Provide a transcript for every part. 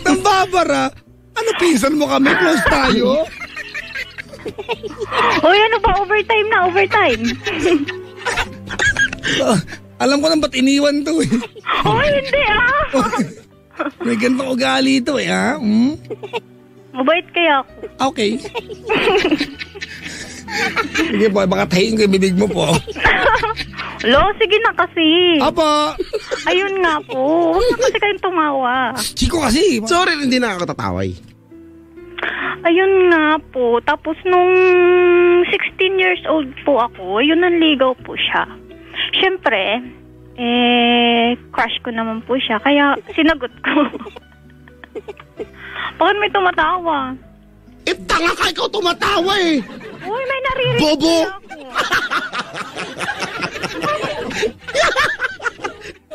Nang Barbara, ano pinsan mo kami? Close tayo? Uy, ano ba? Overtime na, overtime. Alam ko nang ba't iniwan to eh. Uy, hindi May ganitong ugali ito eh ha? Mabait kaya ako. Okay. Sige po, baka tahiin ko yung bibig mo po. Lo, sige na kasi. Apa? Ayun nga po. Huwag na kasi kayong tumawa. Chico kasi. Sorry, hindi na ako tataway. Ayun nga po. Tapos nung 16 years old po ako, ayun nanligaw po siya. Siyempre, crush ko naman po siya. Kaya sinagot ko. Bakit may tumatawa? Tanga ka, ikaw tumatawa eh. Uy, may naririnig Bobo!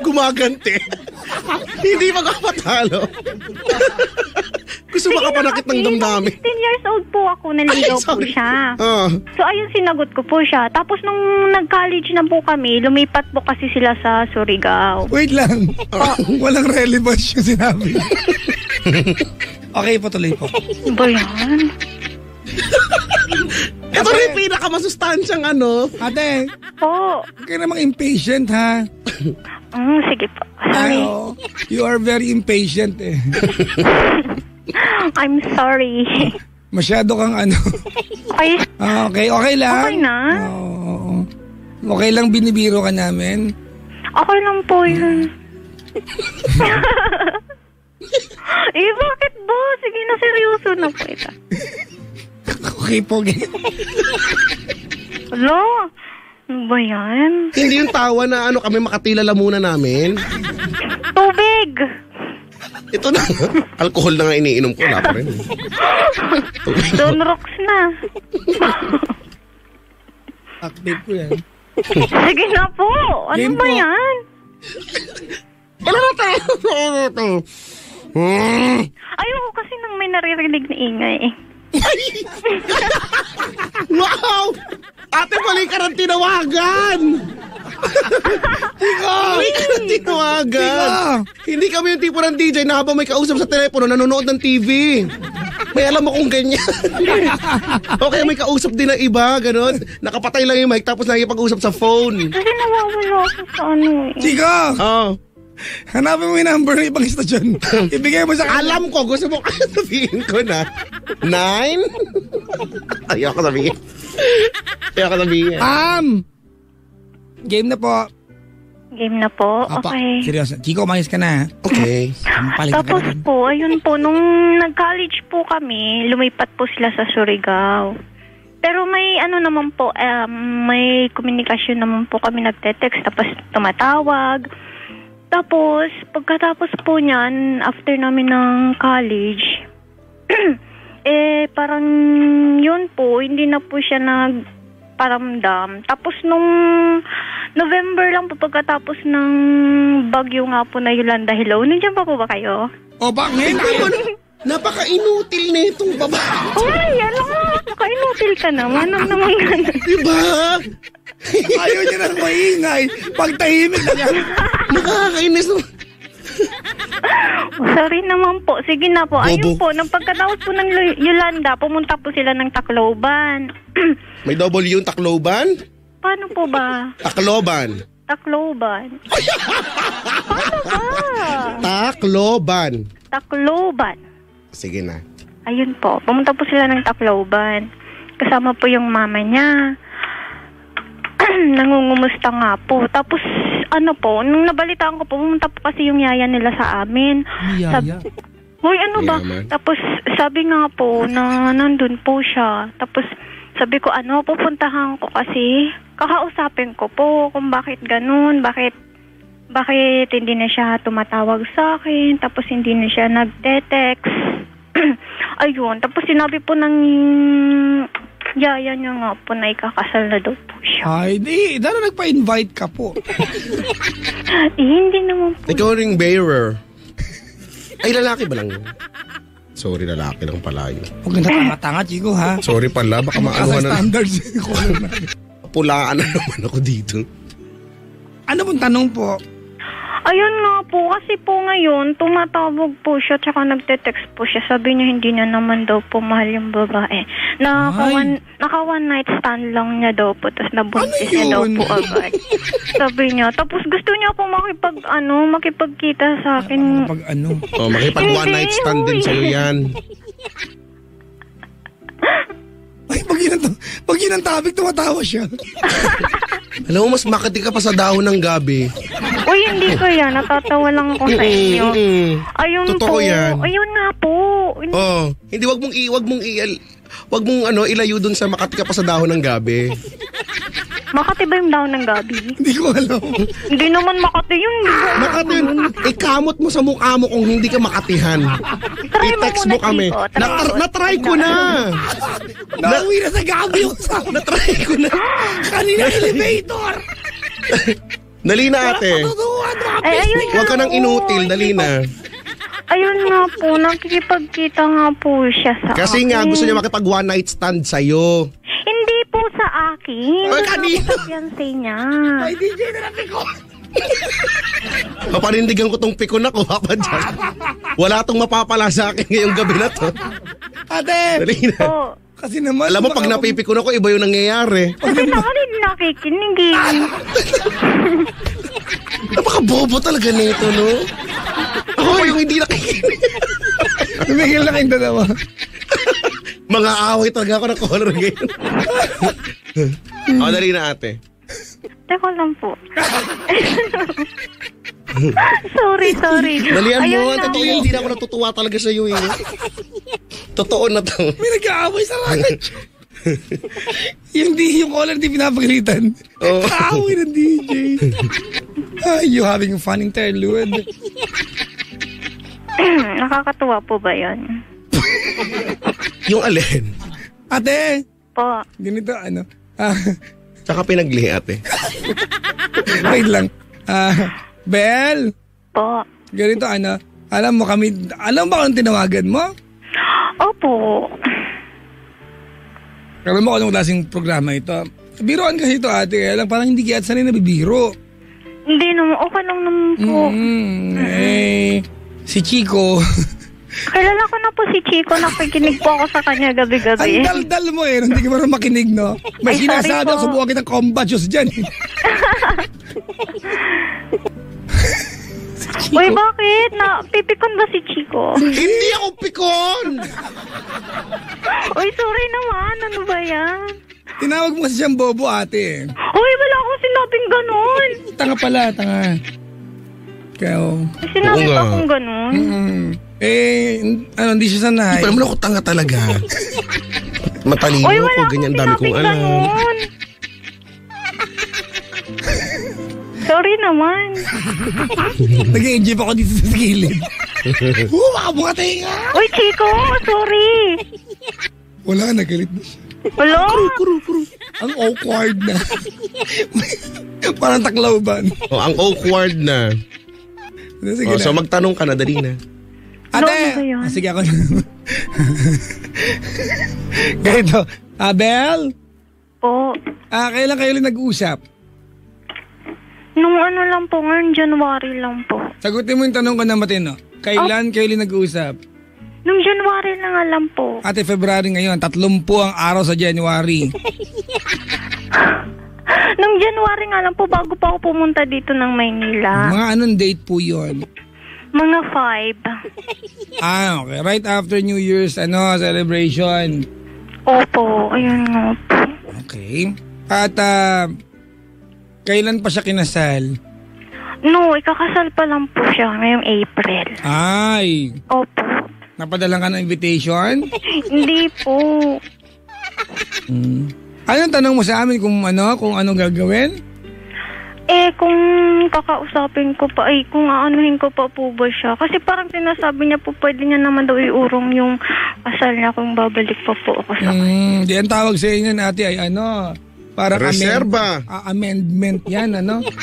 Gumagante. Hindi magkapatalo. Gusto makapanakit ng damdamin. 16 years old po ako, naligaw po siya. So ayun, sinagot ko po siya. Tapos nung nag-college na po kami, lumipat po kasi sila sa Surigao. Wait lang. Walang relevance yung sinabi. Okay, patuloy po. Ba yan? Ito rin yung pinakamasustansyang ano. Ate. Po. Huwag kayo namang impatient ha. Sige po. Sorry. You are very impatient eh. I'm sorry. Masyado kang ano. Okay lang. Okay na? Okay lang binibiro ka namin. Okay lang po yun. Bakit bo? Sige na, seryoso na po ito. Okay po. Hello? Ano ba yan? Hindi yung tawa na kami makatilala muna namin. Tubig! Ito na. Alcohol na nga iniinom ko. Wala pa rin. Don rocks na. Active ko yan. Sige na po. Ano Game ba po. yan? Ano na tayo? Ayoko kasi nang may naririnig na ingay eh. Wow! Ate, mali ka ng tinawagan! Mali ka ng tinawagan! Hindi kami yung tipo ng DJ na habang may kausap sa telepono, nanonood ng TV. May alam mo kung ganyan. Okay, may kausap din ng iba, ganun. Nakapatay lang yung mic tapos nakikipag-usap sa phone. Kasi nawawala ako sa ano eh. Chico! Hanapin mo yung number ng ibang istasyon. Ibigay mo sa kanila. Alam ko, gusto mo sabihin ko na. 9? Ayoko sabihin. Game na po. Game na po? Okay. Seryoso. Chico, umayos ka na. Okay. Tapos po, ayun po, nung nag-college po kami, lumipat po sila sa Surigao. Pero may ano naman po, may komunikasyon naman po kami, nagte-text, tapos tumatawag. Tapos, pagkatapos po niyan, after namin ng college, parang yun po, hindi na po siya nagparamdam. Tapos nung November lang po, pagkatapos ng bagyo nga po na Yolanda, hello, nandiyan pa po ba kayo? Bakit? Napaka-inutil na itong babae. Ay, alam mo, napaka-inutil ka naman. Naman gano'n. Diba? Ayaw niya nang maingay. Pag tahimik na yan. Nakakainis naman. Sorry naman po. Sige na po. Ayun po, nang pagkatapos po ng Yolanda, pumunta po sila ng Tacloban. May double yung Tacloban? Paano po ba? Tacloban. Paano ba? Tacloban. Sige na. Ayun po. Pumunta po sila ng Tacloban. Kasama po yung mama niya. Nangungumusta nga po. Tapos, ano po, nung nabalitaan ko po, pumunta po kasi yung yaya nila sa amin. Yaya? Hoy, ano ba? Tapos, sabi nga po na nandun po siya. Tapos, sabi ko, pupuntahan ko kasi kakausapin ko po kung bakit ganun, bakit hindi na siya tumatawag sa akin, tapos hindi na siya nagte-text. Ayun, tapos sinabi po ng yaya niya nga po na ikakasal na daw po siya. Ay, di. Dahil nagpa-invite ka po. Hindi naman po. Ikaw ring bearer. Ay, lalaki ba lang yun? Sorry, lalaki lang pala yun. Huwag na tanga-tanga, Chico, ha? Sorry pala, baka maanuhan na. Standards. Pulaan na naman ako dito. Ano pong tanong po? Ayun nga po, kasi po ngayon, tumatawag po siya, tsaka nagte-text po siya. Sabi niya, hindi niya naman daw po mahal yung babae. Naka one night stand lang niya daw po, tapos nabuntis niya daw po agad. Sabi niya, tapos gusto niya po makipagkita sa akin. Makipag one night stand din sa'yo yan. Ay, pag yun ang topic, tumatawa siya. Alam mo, mas makati ka pa sa dahon ng gabi. Uy, hindi ko yan. Natatawa lang ako sa inyo. Ayun totoo po. Yan. Ayun nga po. Hindi, wag mong ilayo dun sa makati ka pa sa dahon ng gabi. Makati ba yung dahon ng gabi? Hindi ko alam. Hindi naman Makati yun. Makati yun. Ikamot mo sa mukha mo kung hindi ka makatihan. I-text mo kami. Natry ko na. Nauwi na sa gabi yung sound. Natry ko na. Kanina elevator. Dali na ate. Huwag ka nang inutil. Dali na. Ayun nga po. Nakikipagkita nga po siya sa Kasi akin. nga gusto niya makipag one night stand sa'yo. Hindi po sa akin. Ay, kanina. Sa fiancé niya. Ay, DJ na natin ko. Paparindigan ko tong pikon ako, Papa Jack. Wala tong mapapala sa akin ngayong gabi na to. Ate! Dali na. Po. Kasi naman... Alam mo, pag napipikon ako, iba yung nangyayari. Kasi naman hindi nakikinig eh. Napaka-bobo talaga nito, no? Ako yung hindi nakikinig. Tumigil na kayong dalawa. Mga away talaga ako ng color ngayon. Dali na ate. Teka lang po. Sorry. Dalian Ayun mo. na. Totoo yun, hindi na ako natutuwa talaga sa iyo. Totoo na to. May nag-aaway sa racket. yung caller di pinapagalitan. Kaaway ng DJ. You having a fun interlude? Nakakatuwa po ba yun? Yung alin? Ate! Po. Ganito, Tsaka pinaglihi ate. Wait lang. Bel! Po. Ganito, alam mo ba kung tinawagan mo? Opo. Alam mo kung anong klaseng programa ito? Biroan kasi ito ate, kaya lang parang hindi kaya sanay nabibiro. Hindi naman, okay lang naman po. Si Chico. Kilala ko na po si Chico, nakikinig po ako sa kanya gabi-gabi. Ang daldal mo hindi ka marunong makinig, no? May Ay, sinasabi ako, subukan kitang combat juice dyan. Uy, bakit? Pipikon ba si Chico? Hindi ako pikon! Uy, sorry naman. Ano ba yan? Tinawag mo kasi siyang bobo, ate. Uy, wala akong sinabing ganun. Tanga pala, tanga. Kaya, Sinabi ba akong ganun? hindi siya sanay. Di pa naman ako tanga talaga. Matalino Uy, ko, wala ganyan akong dami kong sinabing alam. ganun. Sorry naman. Nag-enjoy pa ako dito sa gilid. Baka mga tinga. Uy, Chico, sorry. Wala, nagalit na siya. Wala. Ang awkward na. Parang taklawban. Ang awkward na. Sige So magtanong ka na, dali na. Ate! Ano ba yun? Sige ako na. Ganito. Bel? Po. Kailan kayo ulit nag-uusap? Nung lang po, ngayon January lang po. Sagutin mo yung tanong ko na matino. Kailan kayo ulit nag-uusap? Nung January na nga lang po. Ate, February ngayon. 30 ang araw sa January. Nung January nga lang po, bago pa ako pumunta dito ng Maynila. Mga anong date po yun? Mga 5. Okay. Right after New Year's celebration. Opo, ayun nga po. Okay. At kailan pa siya kinasal? No, ikakasal pa lang po siya ngayong April. Ay. Opo. Napadalang ka ng invitation? Hindi po. Anong tanong mo sa amin kung anong gagawin? Kung kakausapin ko pa, kung aanuhin ko pa po ba siya. Kasi parang sinasabi niya po, pwede niya naman daw iurong yung kasal niya kung babalik pa po ako sa kanya. Di ang tawag sa inyo ate ay parang Reserba. Amendment yan,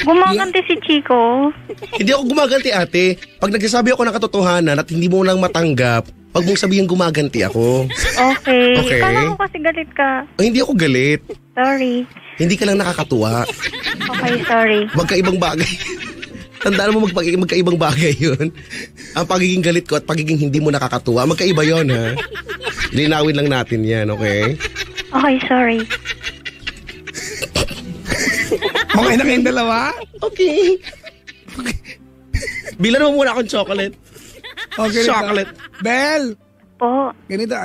Gumaganti si Chico. Hindi ako gumaganti ate. Pag nagsasabi ako ng katotohanan at hindi mo lang matanggap, wag mong sabihin gumaganti ako. Okay. Kala ko kasi galit ka. Hindi ako galit. Sorry. Hindi ka lang nakakatuwa. Okay, sorry. Magkaibang bagay. Tandaan mo magkaibang bagay yun. Ang pagiging galit ko at pagiging hindi mo nakakatuwa, magkaiba yun, ha? Linawin lang natin yan, okay? Okay, sorry. Okay na kayong dalawa? Okay. Bilan mo muna akong chocolate. Okay. Chocolate. Bel! Po. Ganito,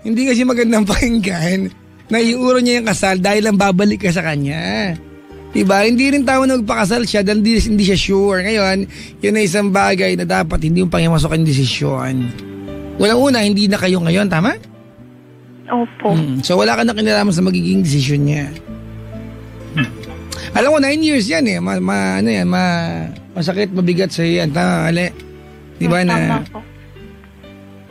hindi kasi magandang pakinggan na iuro niya yung kasal dahil lang babalik ka sa kanya. Diba? Hindi rin tao na magpakasal siya dahil hindi siya sure. Ngayon, yun na isang bagay na dapat hindi yung pangimasok ang desisyon. Unang-una, hindi na kayo ngayon, tama? Opo. So wala ka na kinalaman sa magiging desisyon niya. Alam ko, 9 years yan eh. Masakit, mabigat sa yan. Tama, Ali. Diba Tama po.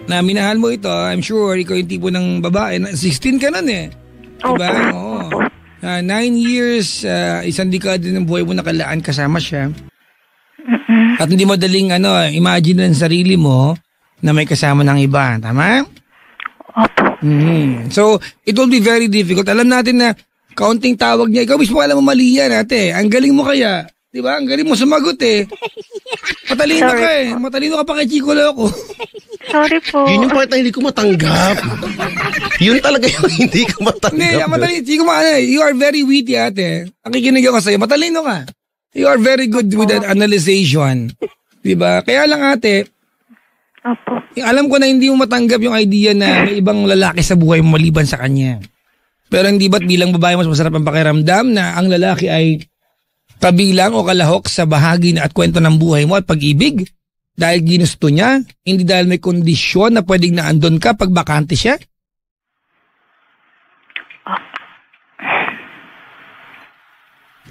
Na minahal mo ito, I'm sure, ikaw yung tipo ng babae. 16 ka nun eh. Diba? Oo. 9 years, isang dekada ng buhay mo nakalaan kasama siya. At hindi mo daling imagine ng sarili mo na may kasama ng iba. Tama? Opo. So, it will be very difficult. Alam natin na kaunting tawag niya. Ikaw mismo alam mo mali yan, ate. Ang galing mo kaya. Diba? Ang galing mo sumagot eh. Matalino ka eh. Matalino ka pa kay Chico Loco. Sorry po. Yun yung part na hindi ko matanggap. Yun talaga yung hindi ko matanggap. Hindi, matalino. Chico, you are very witty, ate. Ang kikinig ako sa'yo. Matalino ka. You are very good with that analyzation. Diba? Kaya lang, ate, Opo. alam ko na hindi mo matanggap yung idea na may ibang lalaki sa buhay mo maliban sa kanya. Pero hindi ba't bilang babae mas masarap ang pakiramdam na ang lalaki ay kabilang o kalahok sa bahagi na at kwento ng buhay mo at pag-ibig? Dahil ginusto niya, hindi dahil may kondisyon na pwedeng naandun ka pag bakante siya?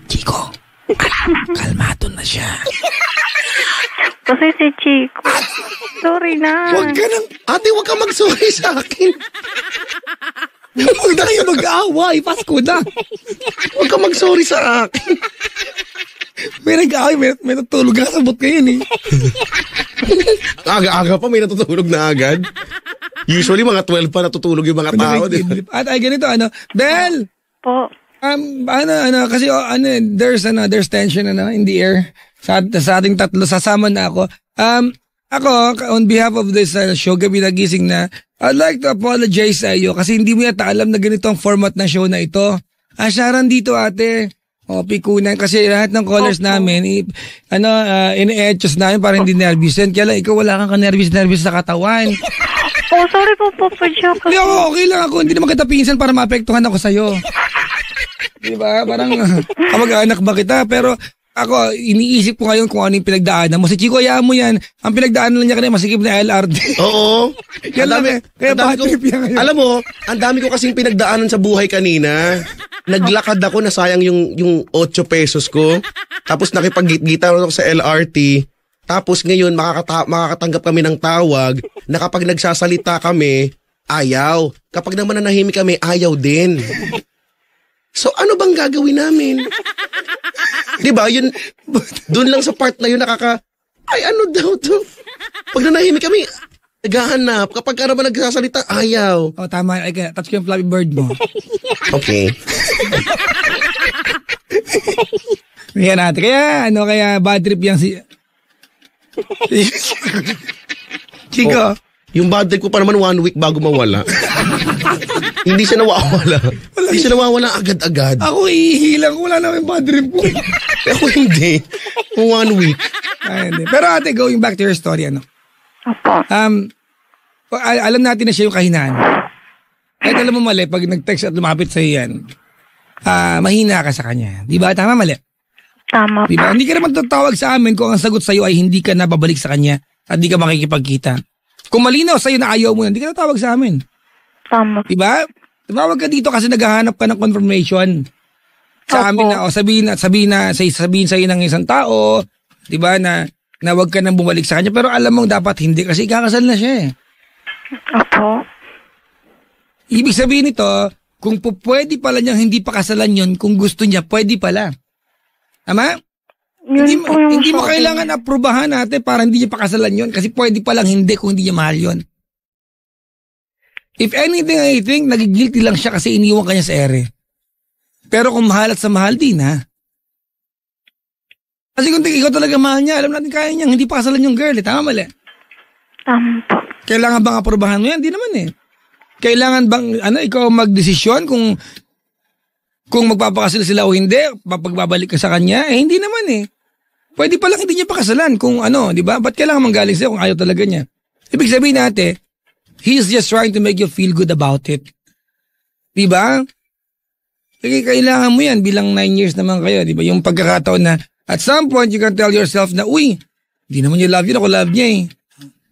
Chico, kalmado na siya. Kasi si Chico. Sorry na. Huwag ka nang, ate, huwag ka mag-sorry sa akin. Huwag na kayo mag-aaway, Pasko na. Huwag ka mag-sorry sa akin. May nag-aaway, may natulog ka sa bot ngayon eh. Aga-aga pa, may natutulog na agad. Usually, mga 12 pa natutulog yung mga tao. At ay ganito, Bel! Po. Kasi there's tension in the air. Sa ating tatlo, sasama na ako. Ako, on behalf of this show, gabi nagising na, I'd like to apologize sa iyo kasi hindi mo yata alam na ganito ang format ng show na ito. Sharon dito, ate. Pikunan kasi lahat ng callers namin, ine-etchos namin para hindi nervous. Kaya lang, ikaw wala kang nervous sa katawan. Sorry po, joke. Hindi ako, okay lang ako. Hindi naman kita pinsan para maapektuhan ako sa'yo. Diba? Parang kamag-anak ba kita? Pero ako, iniisip ko ngayon kung ano yung pinagdaanan mo. Si Chico, hayaan mo yan. Ang pinagdaanan lang niya kanina, masikip na LRT. Oo. Yan lang eh. Kaya bad-trip yan ngayon. Alam mo, ang dami ko kasing pinagdaanan sa buhay kanina. Naglakad ako na sayang yung 8 pesos ko. Tapos nakipag-gita ako sa LRT. Tapos ngayon, makakatanggap kami ng tawag na kapag nagsasalita kami, ayaw. Kapag naman nanahimik kami, ayaw din. So ano bang gagawin namin? Diba, yun, dun lang sa part na yun ay ano daw to? Pag nanahimik kami, naghahanap. Kapag ka naman nagsasalita, ayaw. Tama. Touch ko yung Flappy Bird mo. Okay. Yan natin. Kaya bad trip yan si Chico. Yung bad trip ko pa naman 1 week bago mawala. Hindi siya nawawala. Hindi siya nawawala agad-agad. Ako ihihilang ko. Wala naman bad trip ko. Ako hindi. 1 week. Pero ate, going back to your story, Opo. Alam natin na siya yung kahinaan. Kahit alam mo mali, pag nag-text at lumapit sa'yo yan, mahina ka sa kanya. Di ba? Tama, mali? Tama. Di ba? Hindi ka naman tatawag sa amin kung ang sagot sa'yo ay hindi ka nababalik sa kanya at hindi ka makikipagkita. Kung malinaw sa'yo na ayaw mo yan, hindi ka natawag sa amin. Tama. Di ba? Tumawag ka dito kasi naghahanap ka ng confirmation sa amin na, sabihin sa'yo ng isang tao, di ba, na wag ka nang bumalik sa kanya. Pero alam mong dapat hindi kasi ikakasal na siya eh. Opo. Ibig sabihin nito, kung pwede pala niyang hindi pakasalan yun, kung gusto niya, pwede pala. Tama? Hindi mo kailangan aprubahan natin para hindi niya pakasalan yun kasi pwede palang hindi kung hindi niya mahal yun. If anything, I think, nagigilty lang siya kasi iniwan kanya sa ere. Pero kung mahal at sa mahal din, ha? Kasi kung ikaw talaga mahal niya, alam natin kaya niya, hindi pa kasalan yung girl, tama mali? Tama po. Kailangan bang aprobahan mo yan? Hindi naman eh. Kailangan bang, ikaw magdesisyon kung magpapakasal sila o hindi, pagbabalik ka sa kanya? Hindi naman eh. Pwede pa lang hindi niya pakasalan kung di ba? Ba't kailangan manggaling sa'yo kung ayaw talaga niya? Ibig sabihin natin, he's just trying to make you feel good about it. Di ba? Kailangan mo yan bilang 9 years naman kayo, di ba? Yung pagkakataon na at some point you can tell yourself na, hindi naman niya love yun, ako love niya eh.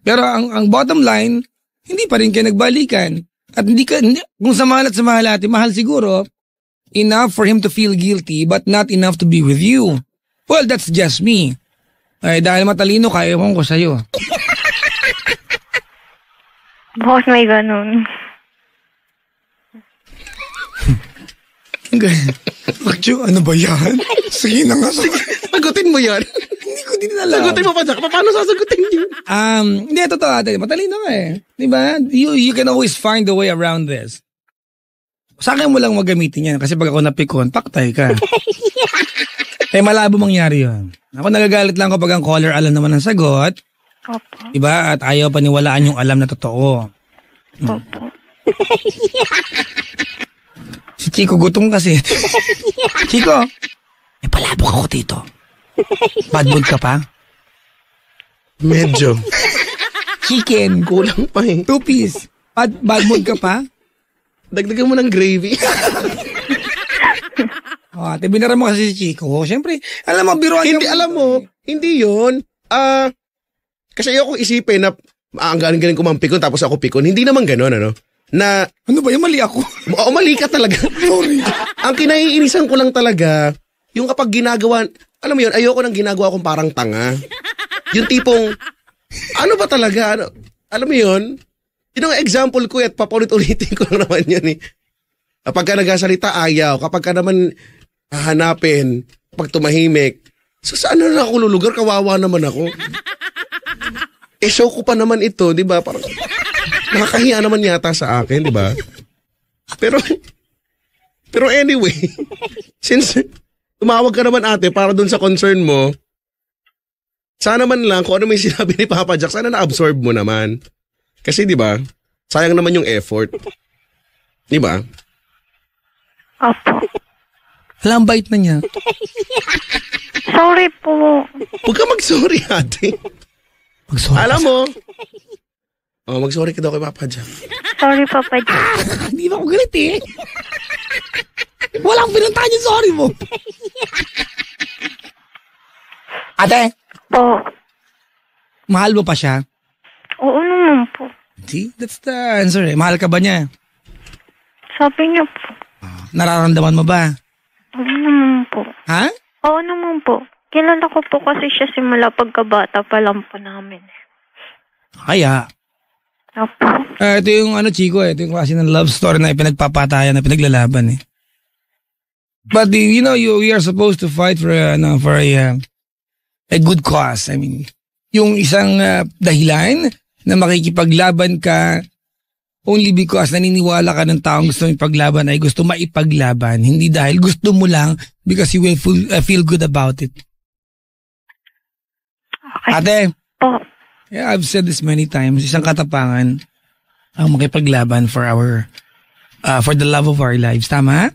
Pero ang bottom line, hindi pa rin kayo nagbalikan. At kung samahan natin, mahal siguro, enough for him to feel guilty but not enough to be with you. Well, that's just me. Ay, dahil matalino ka, ewan ko sa'yo. Bakit may ganun? Ano ba yan? Sige na nga. Sagutin mo yan. Hindi ko din alam. Sagutin mo pa siya. Paano sasagutin yun? Hindi, totoo ate. Matalino ka eh. Diba? You can always find a way around this. Sa akin mo lang magamitin yan. Kasi pag ako napikon, paktay ka. Malabo mangyari yun. Ako nagagalit lang kapag ang caller alam naman ang sagot. Opo. Diba? At ayaw paniwalaan yung alam na totoo. Opo. Si Chico gutom kasi. Chico, palabok ako dito. Bad mood ka pa? Medyo. Chicken. Kulang pa eh. 2 piece. Bad mood ka pa? Dagdagan mo ng gravy. Ate, binara mo kasi si Chico. Siyempre, alam mo, biruan hindi, alam mo, hindi yun. Kasi ayoko isipin na ang galing-galing ko mampikon tapos ako pikon. Hindi naman gano'n, na... Ano ba yung mali ako? Oo, mali ka talaga. Sorry. Ang kinaiinisan ko lang talaga, yung kapag ginagawa, alam mo yun, ayoko nang ginagawa kong parang tanga. Yung tipong, ano ba talaga? Alam mo yun? Yun ang example ko at papulit-ulitin ko lang naman yun eh. Kapag ka nagsasalita, ayaw. Kapag ka naman hahanapin, kapag tumahimik, saan na ako lulugar? Kawawa naman ako. Show ko pa naman ito, di ba? Parang nakakahiya naman yata sa akin, di ba? Pero anyway, since tumawag ka naman ate para dun sa concern mo, sana man lang kung ano may sinabi ni Papa Jack, sana na-absorb mo naman. Kasi di ba, sayang naman yung effort. Di ba? Opo. Alam, bait na niya. Sorry po. Huwag ka mag-sorry ate. Mag-sorry. Alam mo, mag-sorry ka daw kay Papa Jack. Sorry, Papa Jack. Hindi ba ako galit eh? Walang pinuntahan yung sorry mo. Ate? Po. Mahal mo pa siya? Oo naman po. See, that's the answer eh. Mahal ka ba niya? Sabi niya po. Nararamdaman mo ba? Oo naman po. Ha? Oo naman po. Kilala ko po kasi siya simula pagkabata pa lang po namin. Kaya? Opo. Ito yung Chico eh. Ito yung klase ng love story na ipinagpapatayan na pinaglalaban eh. But we are supposed to fight for a good cause. I mean, yung isang dahilan na makikipaglaban ka only because naniniwala ka ng taong gusto ipaglaban ay gusto maipaglaban. Hindi dahil gusto mo lang because you will feel good about it. Okay. Ate, Yeah, I've said this many times. Isang katapangan ang makipaglaban for the love of our lives. Tama?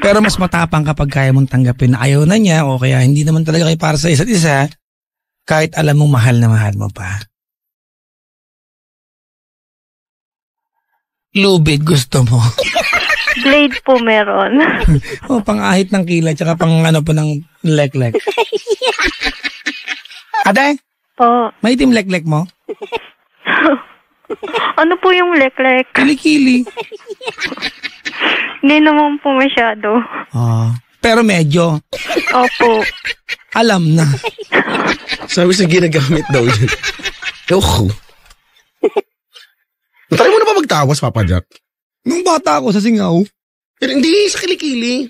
Pero mas matapang kapag kaya mong tanggapin na ayaw na niya o kaya hindi naman talaga kayo para sa isa't isa kahit alam mong mahal na mahal mo pa. Lubid gusto mo. Blade po meron. Pang-ahit ng kilay tsaka pang po ng lek-lek. Ate? Po. May itim lek-lek mo? Ano po yung lek-lek? Kili-kili. Hindi naman po masyado. Pero medyo. Opo. Alam na. Sabi sa ginagamit daw yun. Yoko. Try mo na ba magtawas, Papa Jack? Nung bata ako sa singaw. Pero hindi, sa kilikili.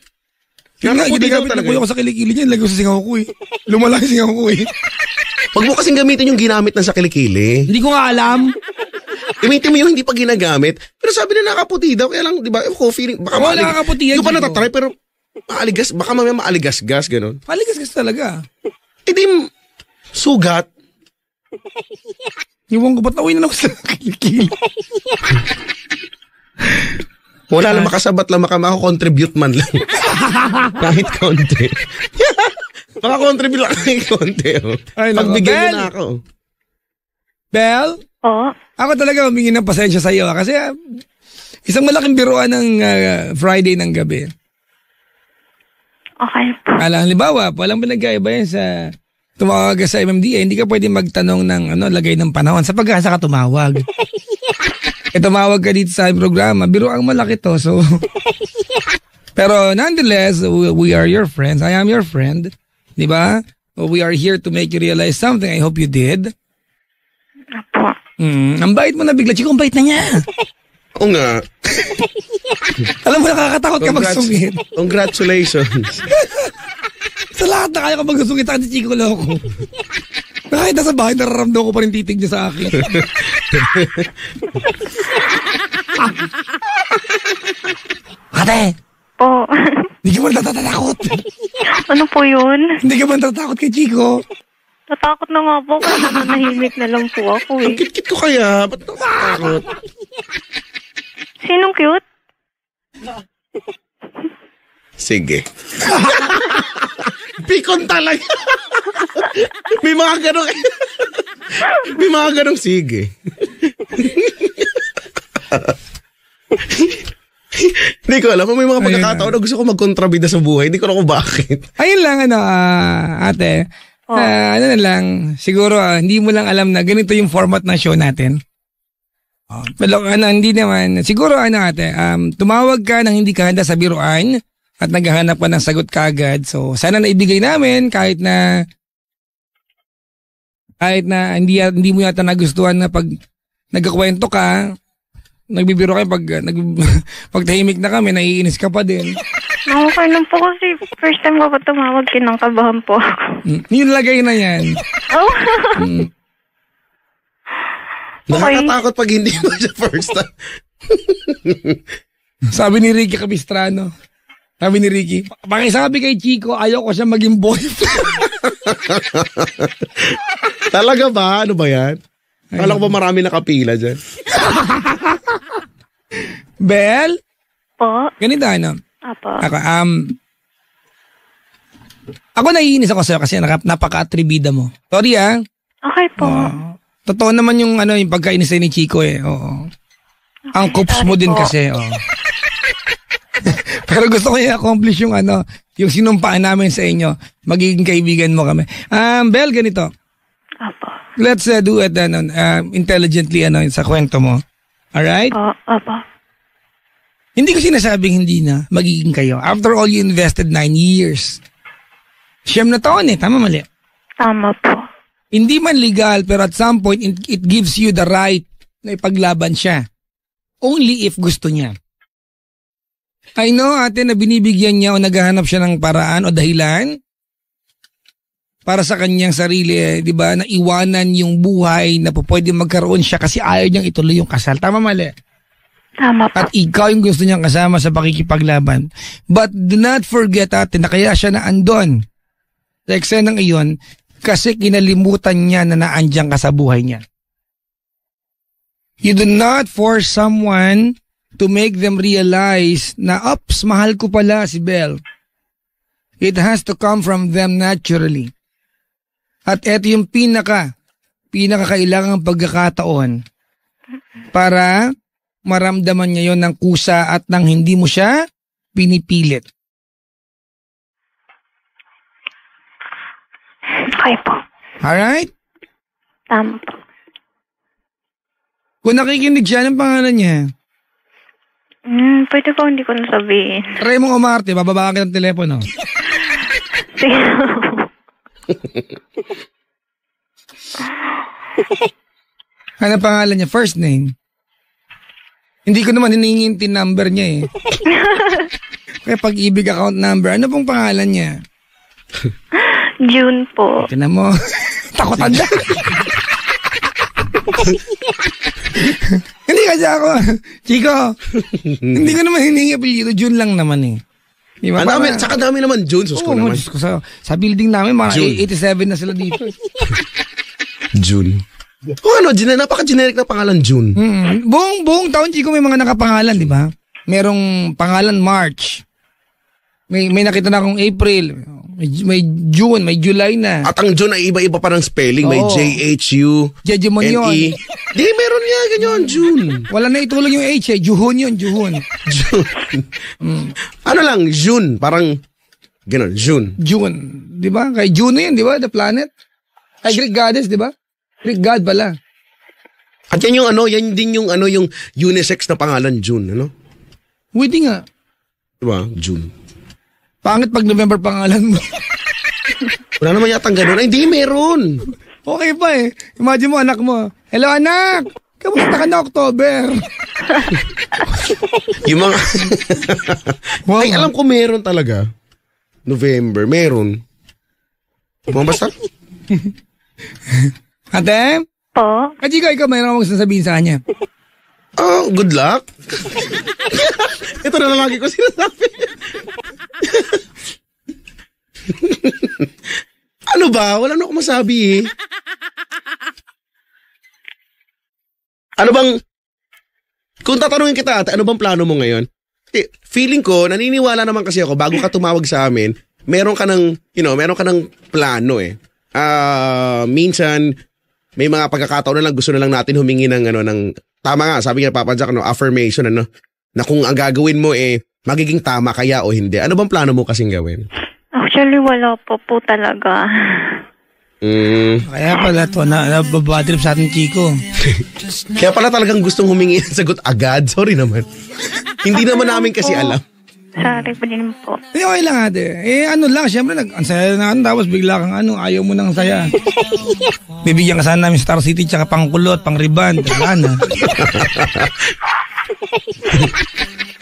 Ginagamit na po yung sa kilikili niya. Ilagay ko sa singaw ko eh. Lumalaki singaw ko eh. Huwag mo kasing gamitin yung ginamit ng sa kilikili. Hindi ko nga alam. Gamitin mo yung hindi pa ginagamit. Pero sabi na nakaputi daw. Kaya lang, di ba, feeling, baka nakakaputi yan. yung pa natatry, pero Maaligas, baka mamaya maaligas-gas, gano'n. Maaligas-gas talaga. Di, sugat. Iwan ko ba't nawin na ako sa kilikili. Wala lang makasabat lang, makakontribute man lang. Kahit konti. Makakontribute lang kahit konti. Oh. Pagbigyan mo na ako. Bel? Oo. Ako talaga humingi ng pasensya sa iyo kasi isang malaking biruan ng Friday ng gabi. Okay po. Halimbawa, walang pinagkaiba yan sa tumawag ka sa MMDA, hindi ka pwede magtanong ng lagay ng panahon sa pag-asa ka tumawag. Tumawag ka dito sa programa, biruang malaki to. So pero nonetheless, we are your friends. I am your friend. Di ba? We are here to make you realize something. I hope you did. Apo. Ang bait mo na bigla. Chico, ang bait na niya. Oo nga. Alam mo, nakakatakot ka magsungit. Congratulations. Sa lahat na kaya ka magsungit ako si Chico Loco. Kahit nasa bahay, nararamdaman ko pa rin titig niya sa akin. Ate! Po. Hindi ka man natatakot. Ano po yun? Hindi ka man natatakot kay Chico. Natakot na nga po kasi nanahimik na lang po ako Ang kit-kit ko kaya. Ba't natatakot? Sinong cute? Sige. Pikon talaga. May mga ganong... May mga ganong sige. Hindi ko alam. May mga pagkakataon na gusto ko magkontrabida sa buhay. Hindi ko alam kung bakit. Ayun lang, ate. Ano na lang, siguro hindi mo lang alam na ganito yung format ng show natin. Pero hindi naman. Siguro ate, tumawag ka nang hindi ka handa sa biruan at naghahanap ka ng sagot kaagad. So sana naibigay namin kahit na hindi mo yata nagustuhan na pag nagkakwento ka, nagbibiro kayo pag tahimik na kami, naiinis ka pa din. Okay lang po kasi first time ko pa tumawag, kinangkabahan po ako. Yung lagay na yan. Oh. Nakakatakot pag hindi mo siya first time. Sabi ni Ricky Capistrano. Sabi ni Ricky, pakisabi kay Chico, ayaw ko siya maging boyfriend. Talaga ba? Ano ba yan? Kala ko ba marami nakapila dyan? Bel? Po? Ganito ano? Apo. Ako naiinis ako sa'yo kasi napaka-atribida mo. Sorry Okay po. Totoo naman yung yung pagkainis ni Chico Oo. Okay, ang coops mo din kasi. Pero gusto ko i-accomplish yung yung sinumpaan namin sa inyo. Magiging kaibigan mo kami. Bel, ganito. Apo. Let's do it intelligently sa kwento mo. Alright? Apo. Hindi ko sinasabing hindi na magiging kayo. After all, you invested 9 years. 9 na taon Tama, mali? Tama po. Hindi man legal, pero at some point, it gives you the right na ipaglaban siya. Only if gusto niya. I know, ate, na binibigyan niya o naghahanap siya ng paraan o dahilan para sa kanyang sarili, di ba, na iwanan yung buhay na pwede magkaroon siya kasi ayaw niyang ituloy yung kasal. Tama, mali? Tama po. At ikaw yung gusto niyang kasama sa pakikipaglaban. But do not forget, ate, na kaya siya na andon sa eksenang iyon kasi kinalimutan niya na naandyan ka sa buhay niya. You do not force someone to make them realize na, ops, mahal ko pala si Bel. It has to come from them naturally. At eto yung pinakakailangang pagkakataon para maramdaman niya yon ng kusa at nang hindi mo siya pinipilit. Okay po. Alright? Tama po. Kung nakikinig siya, anong pangalan niya? Pwede po hindi ko nasabihin. Try mong umarte, bababa ka ng telepono. Sige. Ano pangalan niya? First name? Hindi ko naman hiningi yung TIN number niya Kaya pag-ibig account number, ano pong pangalan niya? June po. Tinan mo. Takotan na. Hindi kasi ako. Chico, hindi ko naman hiningi apelyido. June lang naman Di ba? Saka dami naman June. Sus ko naman. Sa building namin, mga 87 na sila dito. June. Napaka-generic na pangalan, June. Buong taon, Chico, may mga nakapangalan, di ba? Merong pangalan March. May nakita na akong April. May June, may July na. At ang June ay iba-iba pa ng spelling. May J-H-U, Jejemon yun. N-E. Di, meron nga ganyan, June. Wala na itulog yung H eh. Juhon yun, Juhon. June. Ano lang, June. Parang, gano'n, June. June. Di ba? Kay Juno yun, di ba? The planet. Ay, Greek goddess, di ba? Greek god pala. At yan yung yan din yung yung unisex na pangalan, June, ano? Pwede nga. Diba? June. Pangit pag November pangalan mo. Wala naman yatang ganun. Ay, hindi, meron. Okay pa eh. Imagine mo, anak mo. Hello, anak! Kamusta ka na October? Yung mga... Ay, alam ko meron talaga. November, meron. Basta? Ate? Po? Kajika, ikaw mayroon akong sasabihin sa kanya. Oh, good luck. Ito na lagi ko sinasabi. Ano ba? Wala na akong masabi eh. Ano bang, kung tatanungin kita ate, ano bang plano mo ngayon? Feeling ko, naniniwala naman kasi ako, bago ka tumawag sa amin, meron ka ng plano eh. Minsan, may mga pagkakataon na lang gusto na lang natin humingi ng tama nga, sabi nga Papa Jack, affirmation, na kung ang gagawin mo magiging tama kaya o hindi. Ano bang plano mo kasing gawin? Actually, wala po talaga. Kaya pala to, nababadrip sa ating Chico. Kaya pala talagang gustong humingi ng sagot agad. Sorry naman. Hindi naman namin kasi alam. Sorry po din po. Okay lang ate. Siyempre, ang saya na tapos bigla kang ayaw mo ng saya. Bibigyan ka sana namin Star City tsaka pangkulot, pang-riband. Wala na.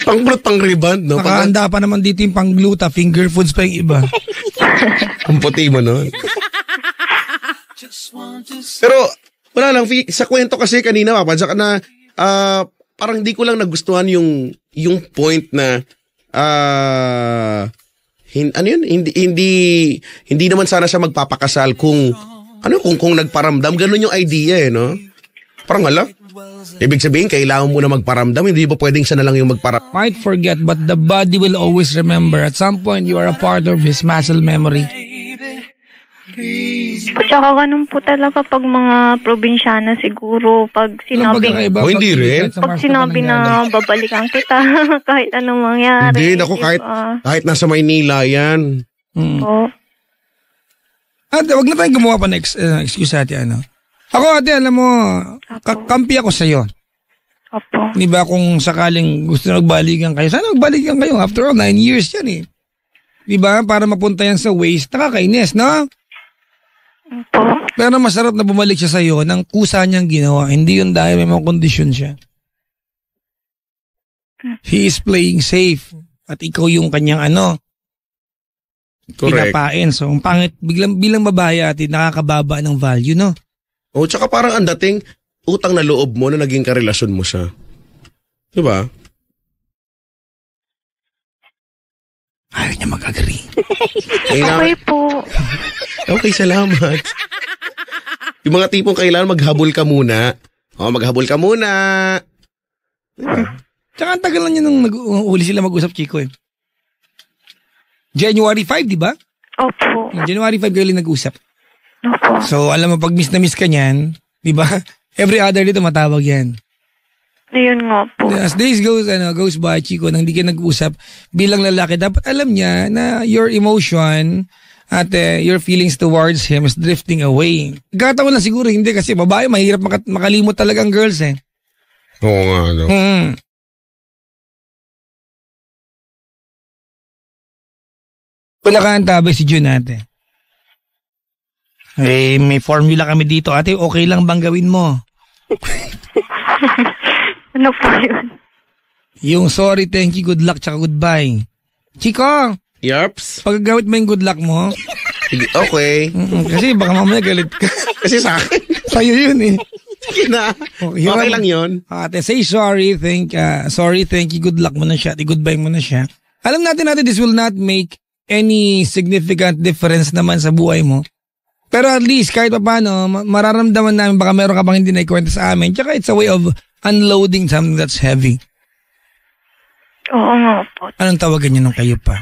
Pang-kulot, pang-riband, no? Nakahanda pa naman dito yung pang-gluta, finger foods pa yung iba. Ang puti mo, no? Pero, wala lang, sa kwento kasi kanina, papadyak na, parang di ko lang nagustuhan yung point na, hindi naman sana siya magpapakasal kung nagparamdam, ganun yung idea no? Parang ibig sabihin, kailangan mo na magparamdam, hindi ba pwedeng siya na lang yung magparamdam? Might forget, but the body will always remember. At some point, you are a part of his muscle memory. Tsaka ganun po talaga pag mga probinsyana siguro, pag sinabi, hindi rin. Pag sinabi na babalikan kita, kahit anong mangyari. Hindi, naku, kahit nasa Maynila yan. Po. Ate, wag na tayong gumawa pa na excuse ate, Ako ate, alam mo, kampi ako sa'yo. Opo. Di ba kung sakaling gusto na magbalikan kayo, sana magbalikan kayo. After all, 9 years yan eh. Di ba? Para mapunta yan sa waste, nakakainis, no? Po. Pero masarap na bumalik siya sa'yo ng kusa niyang ginawa. Hindi yun dahil may mga kondisyon siya. He is playing safe. At ikaw yung kanyang pinapain. So, ang pangit, bilang babae atin, nakakababa ng value, no? O, tsaka parang ang dating utang na loob mo na naging karelasyon mo siya. Diba? Ayaw niya mag-agree. Okay po. Okay, salamat. Yung mga tipong kailangan maghabol ka muna. Maghabol ka muna. Diba? Tsaka ang tagal lang niya nung uli sila mag-usap, Chico eh. January 5, di ba? Opo. January 5 kayo nag-usap. Opo. So, alam mo, pag miss na miss ka niyan, di ba? Every other dito matawag yan. Ayun nga po. As days goes by, Chico, nang hindi ka nag-usap, bilang lalaki, dapat alam niya na your emotion at your feelings towards him is drifting away. Gataon lang siguro, hindi kasi babae, mahirap makalimot talagang girls eh. Oo nga, no? Wala ka ang tabay si June ate. May formula kami dito ate, okay lang bang gawin mo? Ano po yun? Yung sorry, thank you, good luck, tsaka goodbye. Chico! Yarps? Pagkagawit mo yung good luck mo. Okay. Kasi baka mamaya galit ka. Kasi sa akin. Sa'yo yun eh. Sige na. Okay lang yun. Ate, say sorry, thank you, good luck mo na siya, goodbye mo na siya. Alam natin this will not make any significant difference naman sa buhay mo. Pero at least kahit paano, mararamdaman namin baka meron ka pang hindi naikwento sa amin. Tsaka it's a way of unloading something that's heavy. Oo nga po. Anong tawagan niyo nung kayo pa?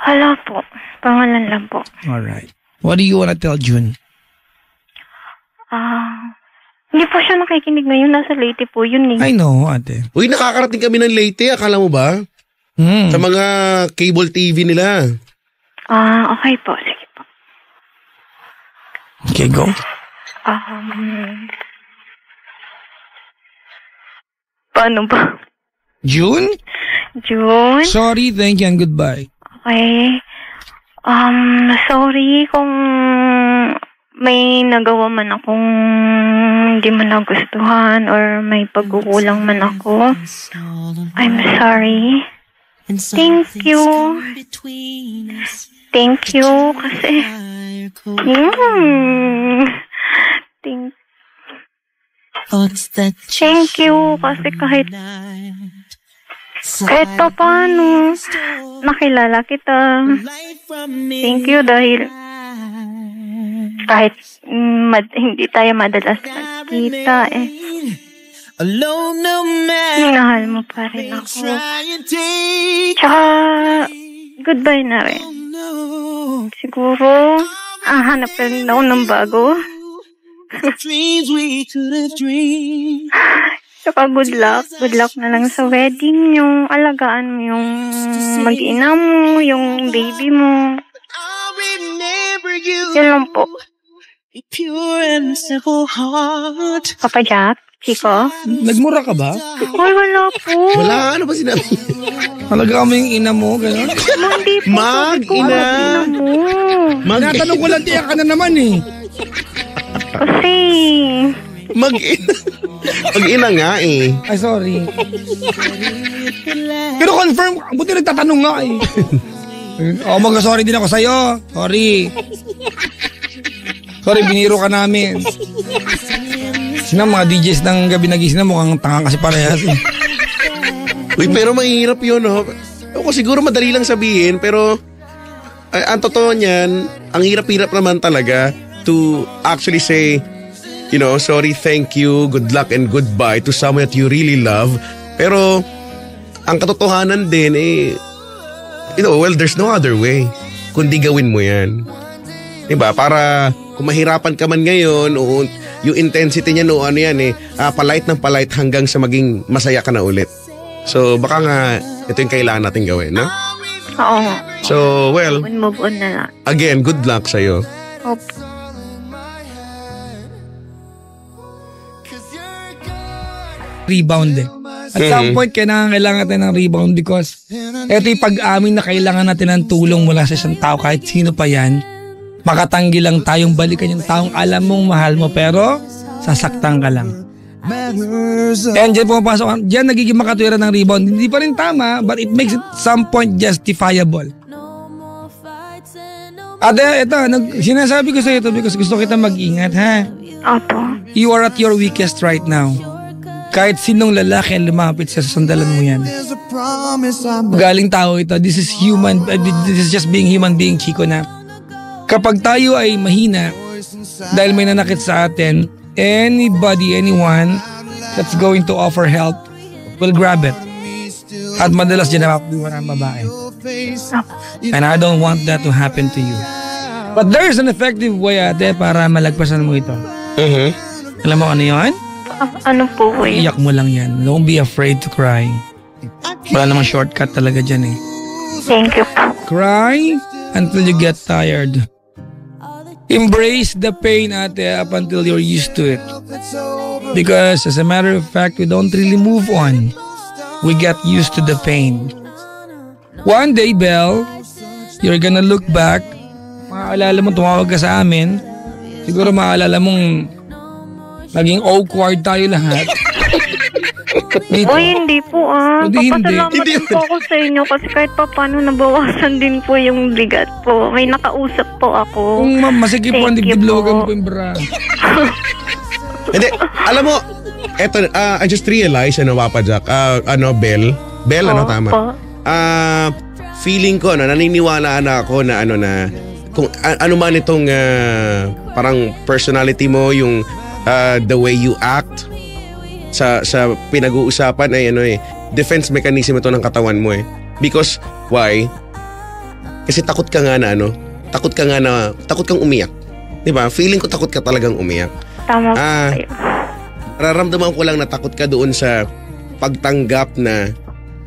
Hala po. Pangalan lang po. Alright. What do you wanna tell June? Hindi po siya nakikinig ngayon. Nasa Leyte po yun eh. I know, ate. Uy, nakakarating kami ng Leyte. Akala mo ba? Sa mga cable TV nila. Okay po. Sige po. Okay, go. Paano ba? June? June? Sorry, thank you, and goodbye. Okay. Sorry kung may nagawa man akong hindi mo nagustuhan or may pagkukulang man ako. I'm sorry. Thank you. Thank you kasi Thank you kasi kahit pa paano nakilala kita. Thank you dahil kahit hindi tayo madalas magkita minahal mo pa rin ako. Tsaka goodbye na rin. Siguro hanap ka rin ako ng bago. Tsaka good luck na lang sa wedding. Yung alagaan mo yung mag-ina mo, yung baby mo. Yan lang po. Papa Jack, Chico? Nagmura ka ba? Ay, wala po. Wala, ano ba sinabi? Alagaan mo yung ina mo, gano'n? Hindi po. Mag-ina. Natanong ko lang, tiyak ka na naman eh. Kasi Mag-ina. Mag-ina nga eh. Ay, sorry. Pero confirm, buti nagtatanong nga eh. Mag-sorry din ako sa'yo. Sorry. Sorry, biniro ka namin. Sina mga DJs ng gabi nagising na mukhang tanga kasi parehas eh. Uy, pero mahirap yun, no? Ako siguro madali lang sabihin, pero ang totoo niyan, ang hirap-hirap naman talaga to actually say, you know, sorry, thank you, good luck, and goodbye to someone that you really love. Pero ang katotohanan din you know, well, there's no other way kundi gawin mo yan. Diba? Para kung mahirapan ka man ngayon, o yung intensity niya ano yan palait ng palait hanggang sa maging masaya ka na ulit. So baka nga ito yung kailangan natin gawin, no? oo. So, well, Move on na lang. again, good luck sa'yo. Opo. Rebound eh. At some point, kailangan natin ng rebound because ito yung pag-amin na kailangan natin ng tulong mula sa isang tao kahit sino pa yan. Makatanggi lang tayong balikan yung taong alam mong mahal mo pero sasaktan ka lang. And dyan pumapasok, dyan nagiging makatwira ng rebound. Hindi pa rin tama but it makes it some point justifiable. At ito, sinasabi ko sa ito because gusto kita mag-ingat ha. Opo. You are at your weakest right now. Kahit sinong lalaki ang lumapit sa sandalan mo yan. Galing tao ito. This is human. This is just being human being, Chico, na kapag tayo ay mahina dahil may nanakit sa atin, anybody, anyone that's going to offer help will grab it. At madalas dyan napapabiwan ang babae. And I don't want that to happen to you. But there's an effective way, ate, para malagpasan mo ito. Alam mo ano yun? Ano po eh? Iyak mo lang yan. Don't be afraid to cry. Wala namang shortcut talaga dyan eh. Thank you po. Cry until you get tired. Embrace the pain, ate, up until you're used to it. Because as a matter of fact, we don't really move on. We get used to the pain. One day, Belle, you're gonna look back. Maaalala mo, tumawag ka sa amin. Siguro maaalala mong naging awkward tayo lahat. Uy, hindi po Papasalamat din po ako sa inyo kasi kahit pa paano nabawasan din po yung bigat po. May nakausap po ako. Kung masikip po, hindi diblogan po yung bra. Hindi, alam mo, eto, I just realized, Papa Jack, Belle, ano tama? feeling ko, naniniwala na ako na kung ano man itong parang personality mo, yung the way you act sa pinag-uusapan ay defense mechanism ito ng katawan mo Because why? Kasi takot kang umiyak. 'Di ba? Feeling ko takot ka talagang umiyak. Tama po kayo. Nararamdaman ko lang na takot ka doon sa pagtanggap na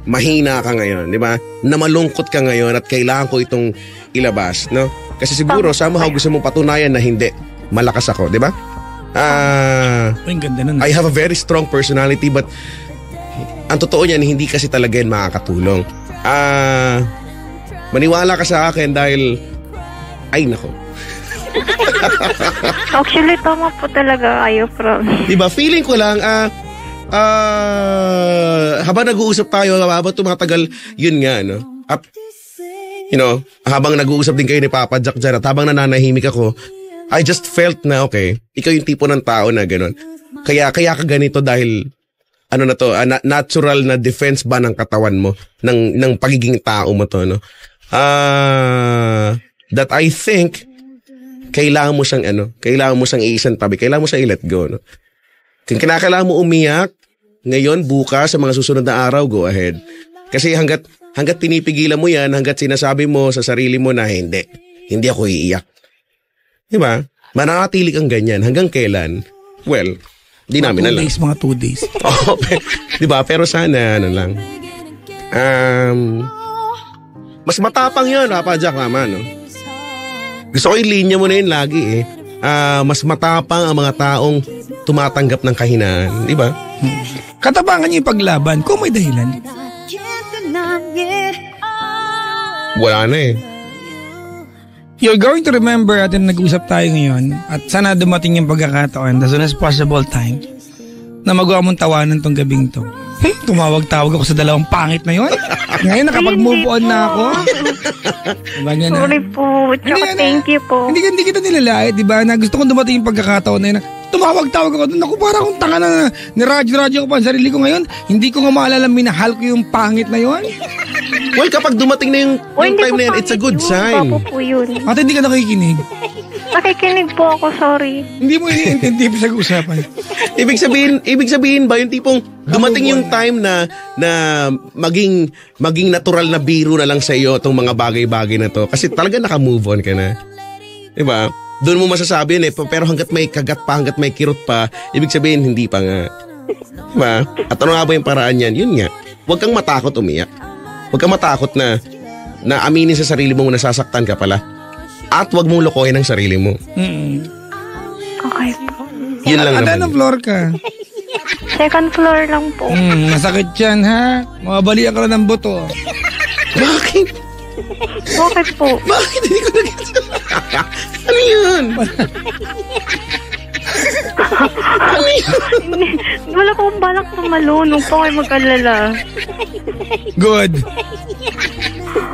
mahina ka ngayon, 'di ba? Na malungkot ka ngayon at kailangan ko itong ilabas, no? Kasi siguro somehow gusto mo patunayan na hindi, malakas ako, 'di ba? Ganda nun. I have a very strong personality but ang totoo niyan hindi kasi talaga yan makakatulong. Maniwala ka sa akin dahil ay nako. Actually, tama po talaga kayo, promise. Diba, feeling ko lang, habang nag-uusap tayo, habang tumatagal, yun nga, no? Habang nag-uusap din kayo ni Papa Jack dyan, at habang nananahimik ako, I just felt na, okay, ikaw yung tipo ng tao na gano'n. Kaya ka ganito dahil, natural na defense ba ng katawan mo, ng pagiging tao mo to, no? That I think, kailangan mo siyang iisang tabi, kailangan mo siyang i-let go, no? Kung kinakailangan mo umiyak, ngayon, bukas, sa mga susunod na araw, go ahead. Kasi hanggat pinipigilan mo yan, hanggat sinasabi mo sa sarili mo na hindi ako iiyak. Diba? Mananatili kang ganyan. Hanggang kailan? Well, di namin alam. Mga 2 days. Oo, diba? Pero sana, lang. Mas matapang yun, Papa Jack naman, no? Gusto ko yung linya mo na yun lagi mas matapang ang mga taong tumatanggap ng kahinaan, di ba? Katapangan niyo yung paglaban kung may dahilan. Wala na You're going to remember at nag-usap tayo ngayon at sana dumating yung pagkakataon as soon as possible time na magawa mong tawanan tong gabing to. Tumawag-tawag ako sa dalawang pangit na yun. Ngayon nakapag-move on na ako. Diba nga na? Sorry po. Tsaka thank you po. Hindi kita nilalait, diba? Na gusto kong dumating yung pagkakataon na yun. Tumawag-tawag ako doon. Ako parang akong tanga na niradyo-radyo ko pa ang sarili ko ngayon. Hindi ko nga maalala minahal ko yung pangit na yun. Well, kapag dumating na yung time na yan, it's a good sign. Po yun. At hindi ka nakikinig. Nakikinig po ako, sorry. Hindi mo iniintindi sa usapan. Ibig sabihin ba yung tipong dumating yung time na maging natural na biro na lang sa iyo itong mga bagay-bagay na to. Kasi talaga naka-move on ka na. Diba? Doon mo masasabi yun pero hanggat may kagat pa, hanggat may kirot pa, ibig sabihin hindi pa nga. Diba? At ano nga ba yung paraan yan? Yun nga. Huwag kang matakot umiyak. Huwag kang matakot na aminin sa sarili mo nasasaktan ka pala. At huwag mong lokohin ang sarili mo. Okay po. Yun lang naman. Anong floor ka? Second floor lang po. Masakit yan, ha? Mabalian ka lang ng buto. Bakit? Bakit po? Bakit hindi ko nag-gets? Ano yun? Wala po akong balak tumalon. Huwag po kayo mag-alala. Good.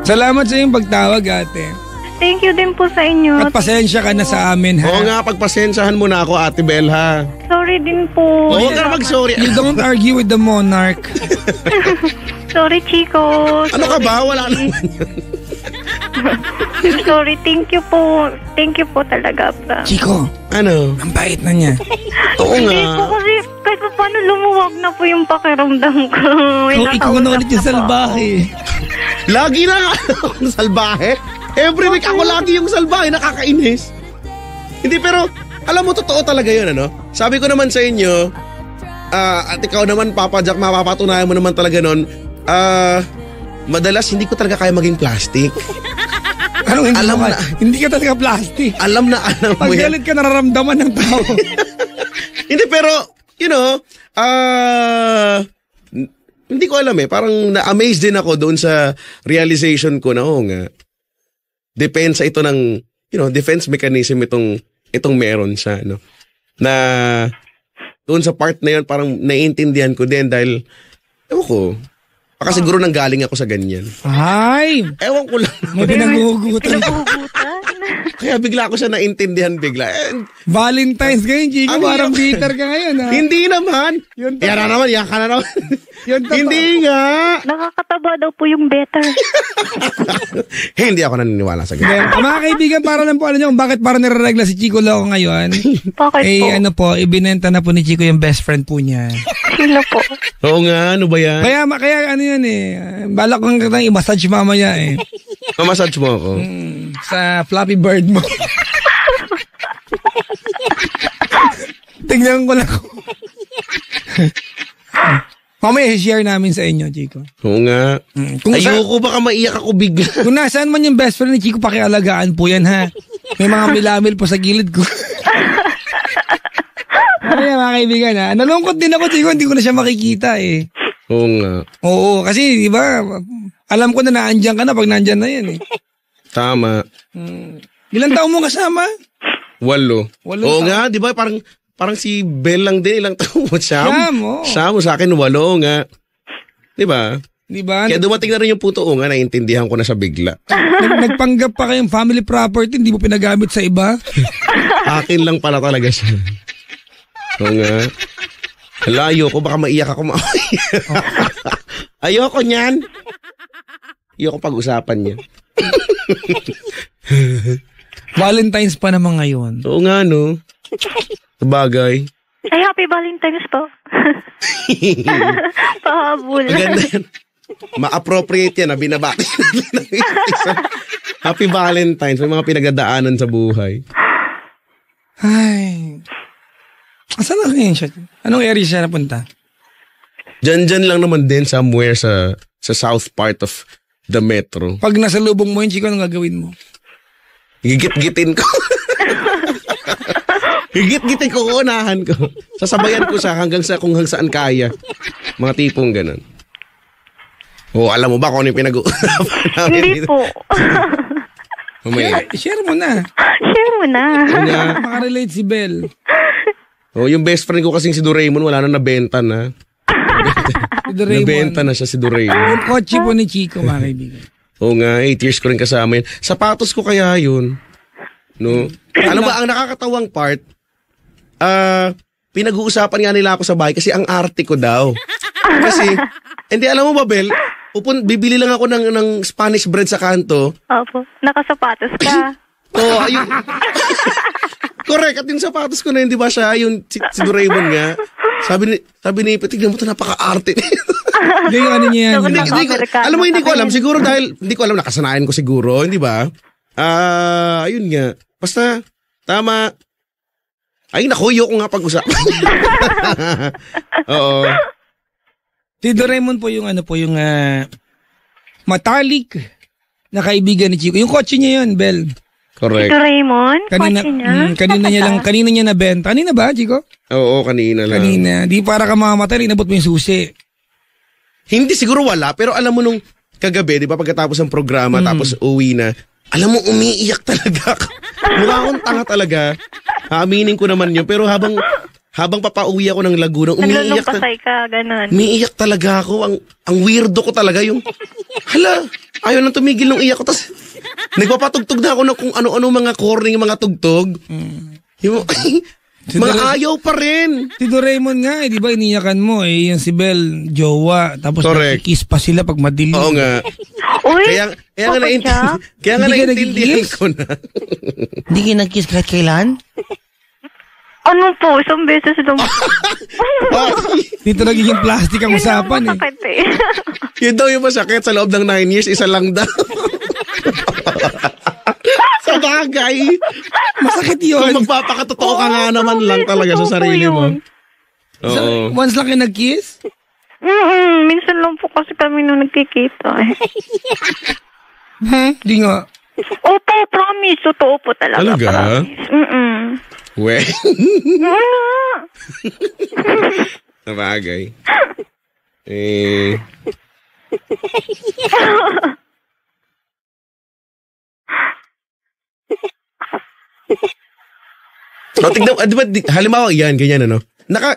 Salamat sa iyong pagtawag, ate. Thank you din po sa inyo. At pasensya ka na sa amin, ha? Oo nga, pagpasensyahan mo na ako, Ate Bel, ha? Sorry din po. Oo ka na mag-sorry. You don't argue with the monarch. Sorry, Chico. Ano ka ba? Wala naman yun. Sorry, thank you po. Thank you po talaga, Pra. Chico, ano? ang bait na niya. Oo Hindi nga. po kasi kahit pa paano lumuwag na po yung pakiramdam ko. Ikaw na ulit yung salbahe. Lagi na akong salbahe. Every week ako lagi yung salbahe, nakakainis. Hindi, pero alam mo, totoo talaga yun, ano? Sabi ko naman sa inyo, at ikaw naman, Papa Jack, mapapatunayan mo naman talaga nun, madalas hindi ko talaga kaya maging plastic. Anong hindi alam mo na, hindi ka talaga plastic. Alam mo Pag yan. galit ka, nararamdaman ng tao. Hindi, pero, hindi ko alam parang na-amaze din ako doon sa realization ko na, nga, depensa ito ng, defense mechanism itong meron siya, no? Na, doon sa part na yun, parang naiintindihan ko din dahil, ewan ko, baka siguro nanggaling ako sa ganyan. Ay! Ewan ko lang. May pinanghugutan. Pinagugutan? Kaya bigla ko siya naintindihan bigla. Valentine's ngayon, Chico. Parang bitter ka ngayon, ha? Hindi naman. Yan na naman, yan ka na naman. Hindi nga. Nakakataba daw po yung better. Hindi ako naniniwala sa ganyan. Mga kaibigan, para lang po alam nyo kung bakit parang nire-regla si Chico Loco ngayon. Bakit po? Ibinenta na po ni Chico yung best friend po niya. Sino po? Oo nga, ano ba yan? Kaya ano yan balak kong kitang i-massage mamaya Mamassage mo ako? Sa Flappy Bird mo. Tignan ko lang. Mamaya share namin sa inyo, Chico. Oo nga. Ayoko baka maiyak ako bigla. Kung nasaan man yung best friend ni Chico, pakialagaan po yan, ha? May mga milamil po sa gilid ko. Kaya mga kaibigan, ha? Nalungkot din ako, Chico. Hindi ko na siya makikita, Oo nga. Oo, kasi, di ba, alam ko na naandyan ka na pag naandyan na yan, Tama. Ilang taon mo kasama? 8. Oo nga, di ba, parang si Bel lang din, ilang taon mo. Siyam, sa akin 8 nga. Di ba? Di ba? Kaya dumating na rin yung puto nga, naiintindihan ko na sa bigla. Nagpanggap pa kayong family property, hindi mo pinagamit sa iba? Akin lang pala talaga siya. Oo nga. Ayoko, baka maiyak ako. Ayoko niyan. Ayoko pag-usapan niya. Valentine's pa naman ngayon. Oo nga, no? Sabagay. Ay, happy Valentine's po. Pahabol. Maganda yan. Ma-appropriate yan na binabati. Happy Valentine's. May mga pinagdadaanan sa buhay. Ay. Asan na ngayon siya? Anong area siya napunta? Diyan lang naman din somewhere sa south part of the metro. Pag nasa lubong mo yun, Chico, anong gagawin mo? Gigit-gitin ko. Gigit-gitin ko, unahan ko. Sasabayan ko siya hanggang saan kaya. Mga tipong ganun. Alam mo ba kung ano yung pinag-uusapan namin? Hindi po. Share mo na. Makarelate si Bel. Yung best friend ko kasing si Doraemon, wala na nabenta na. Nabenta na siya si Doraemon. Yung kotse po ni Chico, mga kaibigan. Oo nga, 8 years ko rin kasama yun. Sapatos ko kaya yun. No? Ano ba, ang nakakatawang part, pinag-uusapan nga nila ako sa bahay kasi ang arte ko daw. Kasi, hindi alam mo ba, Bel, bibili lang ako ng Spanish bread sa kanto. Opo, nakasapatos ka. Oo, ayun. Correct, at yung sapatos ko na yun, di ba siya, yung si Doraemon nga. Sabi ni tignan mo ito, napaka-arte. Hindi ko ano niya yan. Alam mo, hindi ko alam. Siguro dahil, hindi ko alam, nakasanayan ko siguro, hindi ba? Ayun nga. Basta, tama. Ay, naku, ko nga pag-usapan. Oo. Si Doraemon po yung metallic na kaibigan ni Chico. Yung kotse niya yun, Bel. Correct. Si Doraemon? Kanina niya nabenta. Kanina ba, Chico? Oo, kanina lang. Kanina. Di para ka mamamatay, inabot mo yung susi. Hindi, siguro wala. Pero alam mo nung kagabi, di ba, pagkatapos ng programa, tapos uwi na, alam mo, umiiyak talaga ako. Mukha akong tanga talaga. Aminin ko naman yun. Pero habang papauwi ako ng Laguna, umiiyak umiiyak talaga ako. Ang weirdo ko talaga yung, ayaw nang tumigil ng iyak ko. Tapos, nagpapatugtog na ako ng kung ano-ano mga corny, mga tugtog. Yung, mga ayaw pa rin. Si Doraemon nga, di ba, iniyakan mo yung si Bel, jowa. Tapos kiss pa sila pag madilim. Oo nga. Uy, kaya nga naintindihan ko na. Hindi ka nag-kiss kahit kailan? Ano po? Isang beses lang. Dito nagiging plastic ang usapan masakit Yun daw yung masakit sa loob ng 9 years, isa lang daw. Sa bagay. Masakit yun. Kung magpapakatotoo ka nga naman lang talaga sa sarili mo. Oo. Once lang kayo nag-kiss? Minsan lang po kasi kami nung nagkikita. Di nga. Opo, promise. Totoo po talaga. Talaga? We. Sa bagay. So, tignan, halimbawa yan, ganyan ano.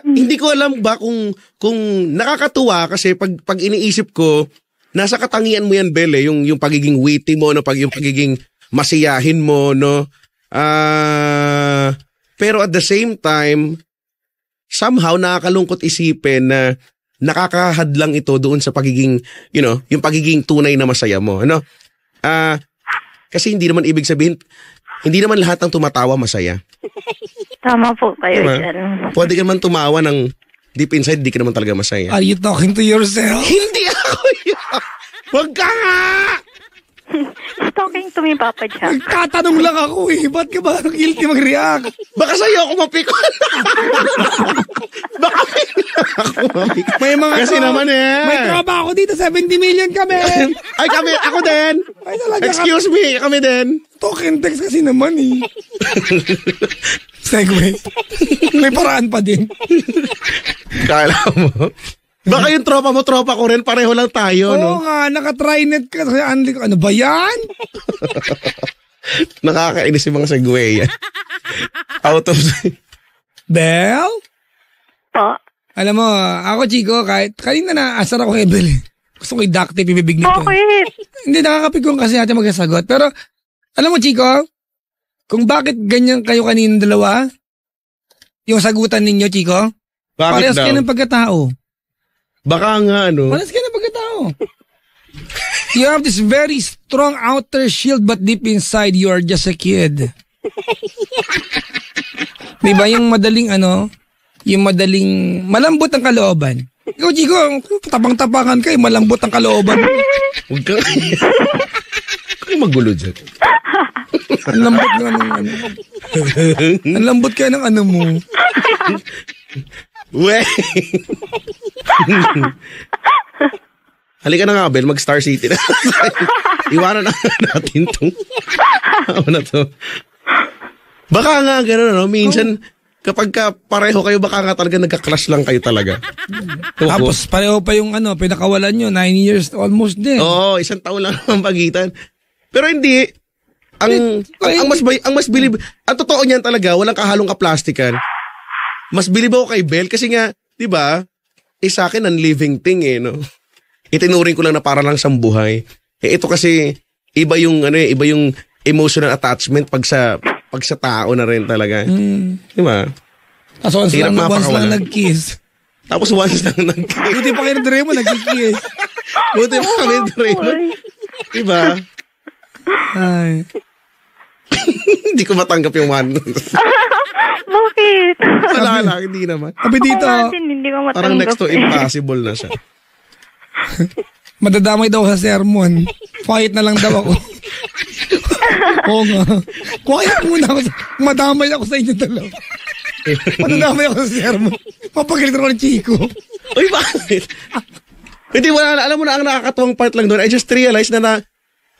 Hindi ko alam ba kung nakakatuwa kasi pag iniisip ko, nasa katangian mo yan, Bel, yung pagiging witty mo, no, yung pagiging masiyahin mo, no. Pero at the same time, somehow nakakalungkot isipin na nakakahadlang ito doon sa pagiging, yung pagiging tunay na masaya mo. Ano? Kasi hindi naman ibig sabihin, hindi naman lahat ng tumatawa masaya. Tama po kayo dyan. Pwede ka naman tumawa ng deep inside, di ka naman talaga masaya. Are you talking to yourself? Hindi ako yun! Huwag ka nga! He's talking to me, Papa Jack. Nagtatanong lang ako Ba't ka ba guilty mag-react? Baka sa'yo ako mapikon. Baka ako mapikon. May mga kasi naman may tropa ako dito, 70 million kami. Ay, ako din. Ay, talaga. Excuse me, kami din. Talk and text kasi naman Segue. May paraan pa din. Kala mo? Baka yung tropa mo, tropa ko rin, pareho lang tayo, no? Oo nga, naka-trynet ka. Ano ba yan? Nakakainis yung mga segue yan. Out of... Bel? Po? Alam mo, ako, Chico, kahit kanina naasar ako kay Bel. Gusto ko i-duct tape ibibig nito. Bakit? Hindi, nakakapigong kasi natin magsasagot. Pero, alam mo, Chico, kung bakit ganyan kayo kaninang dalawa, yung sagutan ninyo, Chico, Bakit parehas daw? kayo ng pagkatao. Baka nga, ano? Parehas kayo ng pagkatao. You have this very strong outer shield but deep inside you are just a kid. Diba yung madaling yung madaling malambot ang kalooban. Ikaw, Chico, tapang-tapangan kayo, malambot ang kalooban. Huwag ka. Huwag magulo dyan. Ang lambot nga ng Ang lambot kaya ng mo. Wey! Halika na nga, Bel, mag-Star City na. Iwanan na natin itong na to. Baka nga gano'n, no? Minsan, kapag pareho kayo, baka nga talaga nagka-clash lang kayo talaga. Tapos pareho pa yung pinakawalan nyo, 9 years almost din. Oo, 1 taon lang ang pagitan. Pero hindi, ang totoo niyan talaga, walang kahalong kaplastikan. Mas bilib ako kay Bel kasi nga, 'di ba? Sa akin ang living thing no. Itinuring ko lang na para lang sa buhay. Ito kasi iba yung iba yung emotional attachment pag sa tao na rin talaga. 'Di ba? Tapos once lang nag-kiss. Tapos once lang nag-kiss. Buti pa kayo ng Draymond nag-kiss. Buti pa kami ng Draymond. 'Di ba? Ay. Hindi ko matanggap yung one. Bakit? Wala lang, hindi naman. Sabi dito, hindi ko matanggap. Parang next to impossible na siya. Madadamay daw sa sermon. Quiet na lang daw ako. Oo nga. Quiet muna ako. Madamay ako sa inyo dalawa. Madadamay ako sa sermon. Papagalit ako ng Chico. Uy, bakit? Hindi, wala. Alam mo na, ang nakakatuwang part lang doon, I just realized na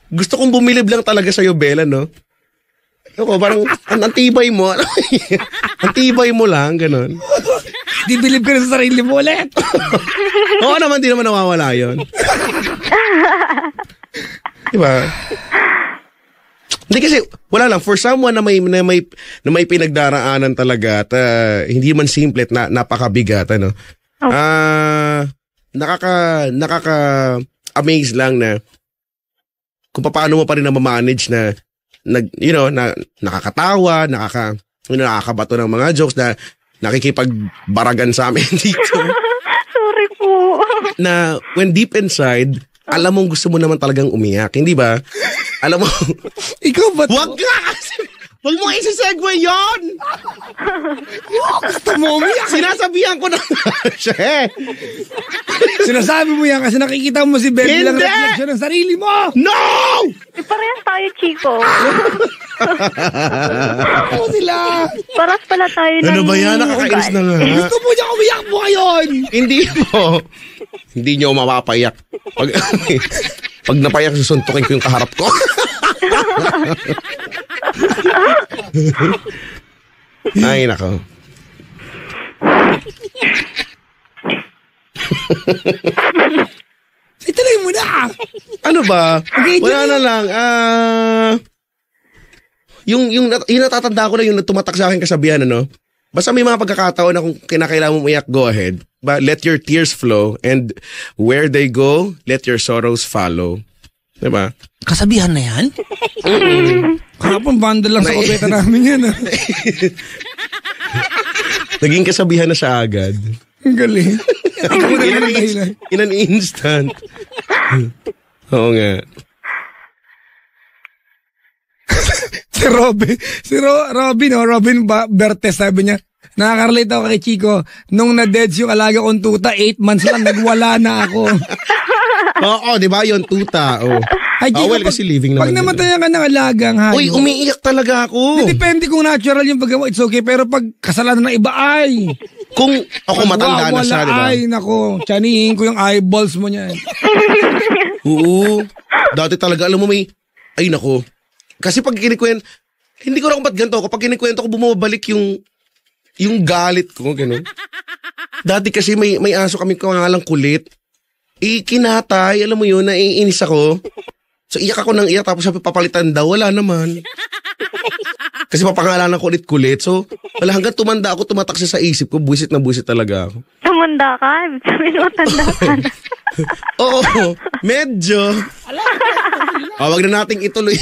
gusto kong bumilib lang talaga sa'yo, Bella, no? Ako, parang, ang tibay mo. Ang tibay mo lang, ganun. Di bilib ka na sa sarili mo ulit. Oo naman, di naman nawawala yun. Diba? Hindi kasi, wala lang, for someone na may pinagdaraanan talaga at hindi man simple at napakabigat, nakaka-amaze lang na kung paano mo pa rin na ma-manage na nakakatawa, nakakabato ng mga jokes na nakikipagbaragan sa amin dito. Sorry po. Na when deep inside, alam mong gusto mo naman talagang umiyak, hindi ba? Alam mo, ikaw ba? Wag ka! Wag mo isi-segue yun! Gusto mo umiyak? Sinasabihan ko na siya. Sinasabi mo yan kasi nakikita mo si Belle lang reflection ng sarili mo! No! Parehas tayo, Chico. Ano sila? Parehas pala tayo ng... Ano ba yan? Nakakainis na nga. Gusto mo niya umiyak mo ngayon! Hindi po. Hindi niyo mapapayak. Pag napayak, susuntukin ko yung kaharap ko. Ay, nako. Ituloy mo na! Ano ba? Okay, wala na lang. Yung natatanda ko na yung tumatak sa akin kasabihan, Basta may mga pagkakataon na kung kinakailangan mo umiyak, go ahead. But let your tears flow and where they go, let your sorrows follow. Diba? Kasabihan na yan? Kahapon bundle lang sa kubeta namin yan. Naging kasabihan na siya agad. Ang galing. In an instant. Oo nga. Robin Bertes, sabi niya, nakakarelate ako kay Chico, nung na-deads yung alaga kong tuta, 8 months lang, nagwala na ako. Oo, di ba yun, tuta. Oh. Ay, Chico, kasi living naman. Pag namatayan ka ng alagang hayop. Uy, umiiyak talaga ako. Depende kung natural yung paggawa, it's okay, pero pag kasalanan ng iba, ay. Kung ako matanda na siya, di ba? Ay, nako, tiyanihin ko yung eyeballs mo niya. Oo. Dati talaga, alam mo ay nako. Kasi pag kinikwento, hindi ko na kung ba't ganito. Kapag kinikwento ko, bumabalik yung galit ko, gano'n. Dati kasi may aso kami kangalang kulit. Kinatay, alam mo yun, naiinis ako. So iyak ako ng iyak, tapos sabi papalitan daw, wala naman. Kasi papangalanan ko ulit-kulit. So, wala, hanggang tumanda ako, tumatak siya sa isip ko, buwisit na buwisit talaga ako. Tumanda ka? Sabi mo, tanda ka na. Oo, medyo. Wag na nating ituloy.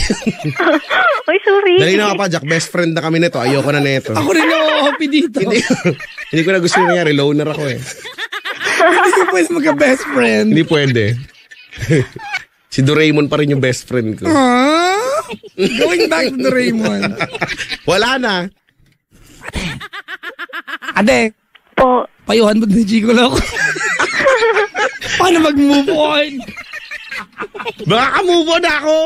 Uy, sorry. Dali na ka pa, Jack. Best friend na kami nito. Ayoko na nito. Ako rin na-happy dito. Hindi ko na gusto yung nangyari. Loner ako eh. Hindi ko pwede magka-best friend. Hindi pwede. Si Doraemon pa rin yung best friend ko. Going back to Doraemon. Wala na. Ate. Po. Payuhan mo ni Chico lang ako. Paano mag-move on? Baka ka-move on ako.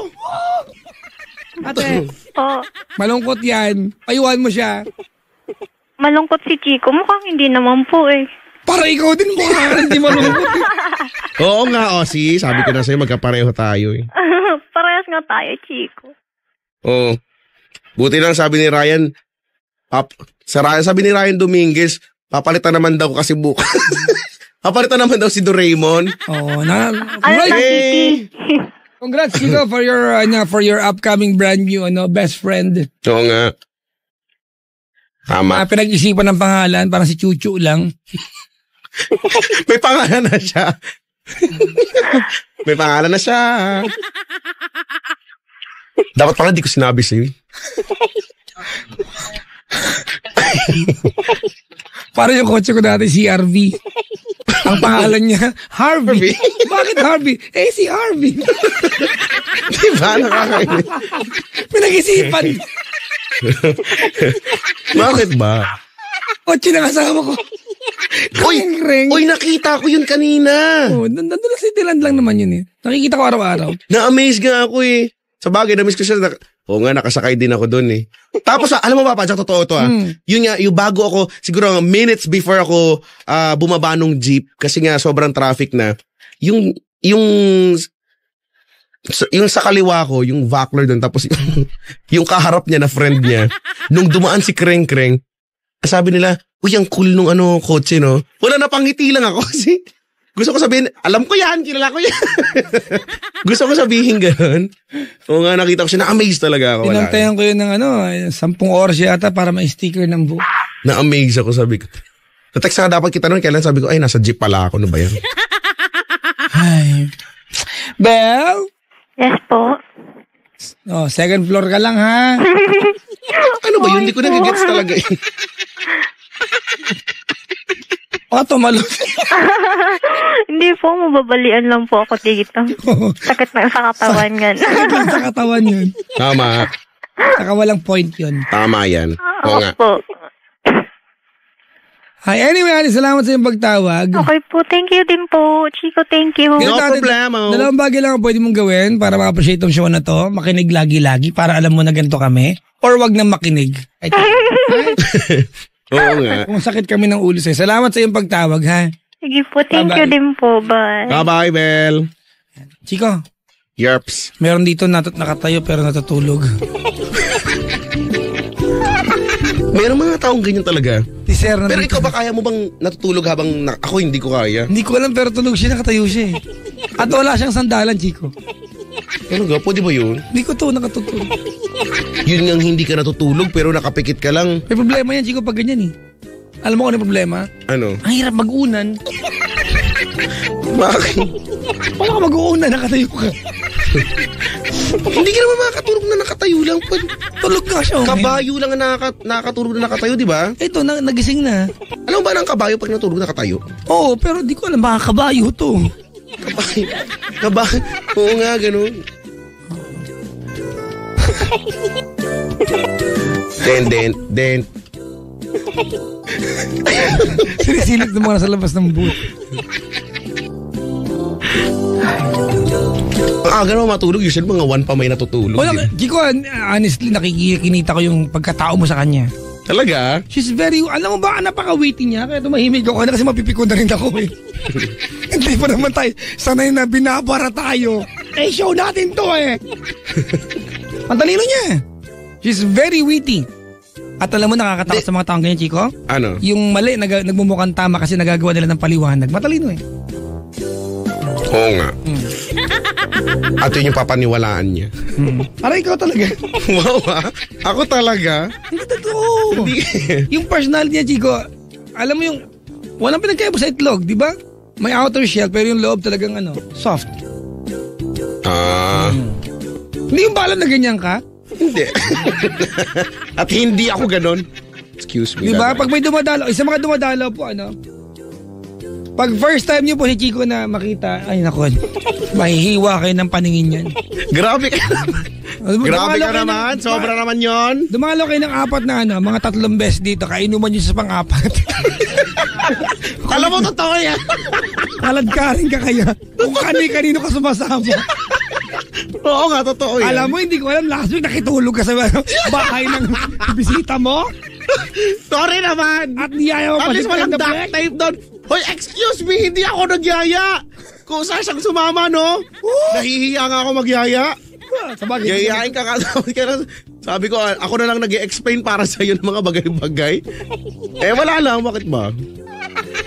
Ate. Po. Malungkot yan. Payuhan mo siya. Malungkot si Chico. Mukhang hindi naman po eh. Para ikaw din mukhang hindi malungkot. Oo nga, Osi. Sabi ko na sa'yo, magkapareho tayo eh. Parehas nga tayo, Chico. Oo. Buti lang sabi ni Ryan, sabi ni Ryan Dominguez, papalitan naman daw kasi bukas. Papalitan naman daw si Doraemon. Oo. Congrats, Chico, for your upcoming brand new best friend. Oo nga. Tama. Pinag-isipan ng pangalan, parang si Chuchu lang. May pangalan na siya. May pangalan na siya. Dapat pala di ko sinabi sa'yo. Parang yung kotse ko dati, si RV. Ang pangalan niya, Harvey. Bakit Harvey? Si Harvey. Diba? Nakakainis. Pinag-isipan. Bakit ba? Kotse na kasama ko. Uy, nakita ko yun kanina. Nandun lang sa Thailand lang naman yun eh. Nakikita ko araw-araw. Na-amaze nga ako eh. Sa bagay, na-amaze ko siya. Oo nga, nakasakay din ako dun eh. Tapos alam mo ba, Padjak, totoo to Yun nga, yung bago ako, siguro minutes before ako bumaba nung jeep, kasi nga sobrang traffic na, yung sa kaliwa ko, yung Vakler dun, tapos yung kaharap niya na friend niya, nung dumaan si Kreng Kreng, sabi nila, uy, ang cool nung kotse, no? Wala na, pangiti lang ako kasi gusto ko sabihin, alam ko yan, kilala ko yan. Gusto ko sabihin gano'n. Oo nga, nakita ko siya, na-amaze talaga ako. Pinantayan ko yun ng 10 oras yata para ma-sticker ng book. Na-amaze ako, sabi ko. Sa-text nga dapat kita nun, kailan sabi ko, ay, nasa jeep pala ako, ano ba yan? Ay. Belle? Yes po. Second floor ka lang, ha? Ano ba yun? Hindi ko nagigets talaga yun. Tumalon. Hindi po, mababalian lang po ako dito. Sakit na sa katawan yan. Sakit lang sa katawan yun. Tama. Saka walang point yun. Tama yan. Oo nga. Po. Hi, anyway, Ali, salamat sa iyong pagtawag. Okay po, thank you din po. Chico, thank you. No problema. Dalawang bagay lang ang pwede mong gawin para ma-appreciate tong show na to. Makinig lagi-lagi para alam mo na ganito kami. Or wag na makinig. Oo nga. Kung sakit kami ng ulo sa'yo. Salamat sa iyong pagtawag, ha? Sige po, thank you din po. Bye. Bye-bye, Bel. Chico. Yerps. Meron dito nakatayo pero natutulog. Meron mga taong ganyan talaga. Pero dito. ikaw ba kaya mo bang natutulog habang ako hindi ko kaya? Hindi ko alam pero tulog siya, nakatayo siya eh. At wala siyang sandalan, Chico. Ano ga? Pwede ba yun? Hindi ko nakatutulog. Yun nga hindi ka natutulog pero nakapikit ka lang. May problema yan, Chico, pag ganyan eh. Alam mo kung ano problema? Ano? Ang hirap mag-unan. Bakit? Paano ka mag-uunan? Nakatayo ka. Hindi ka naman makakatulog na nakatayo lang. Tulog nga siya. Kabayo lang ang nakakatulog na nakatayo, di ba? Ito, nagising na. Alam ba ng kabayo pag natulog nakatayo? Oo, pero di ko alam, baka kabayo to. Kabayo? Oo nga, ganun. Then. Sinisilip ng mga nasa labas ng booth. Ganun matulog, usually mga 1 pa may natutulog. Wala, Chico, honestly, nakikinita ko yung pagkatao mo sa kanya. Talaga? She's very, alam mo ba, napaka-witty niya, kaya tumahimig ako na kasi mapipikon na rin ako eh. Hindi pa naman tayo, sanay na binabara tayo. Show natin to eh. Ang talino niya. She's very witty. At alam mo, nakakatakot sa mga taong ganyan, Chico? Ano? Yung mali, nagmumukhang tama kasi nagagawa nila ng paliwanag. Matalino eh. Oo nga. At yun yung papaniwalaan niya. Aray, ikaw talaga. Wow, ako talaga? Hindi totoo. Yung personality niya, Chico, alam mo yung, walang pinagkaiba sa itlog, di ba? May outer shell, pero yung loob talagang soft. Hindi yung balat na ganyan ka? Hindi. At hindi ako ganon. Excuse me. Di ba? Pag may dumadalaw, isa mga dumadalaw po, pag first time niyo po si Chico na makita, ay naku, mahihiwa kayo ng paningin yan. Grabe ka naman. Grabe ka naman. Sobra naman yon. Dumalaw kayo ng 4 na mga 3 beses dito, kainuman niyo sa pang-4. Alam mo, totoo yan. Kaladkarin ka kaya. Kung kanino ka sumasama. Oo nga, totoo yan. Alam mo, hindi ko alam, last week nakitulog ka sa bahay ng bisita mo. Sorry naman. At niyaya mo pa. At least walang duct tape doon. Hoy, excuse me, hindi ako nagyaya. Kung saan siyang sumama, no? Nahihiya nga ako magyaya. Yayayain ka. Sabi ko, ako na lang nag-i-explain para sa iyo ng mga bagay-bagay. Wala lang. Bakit ba?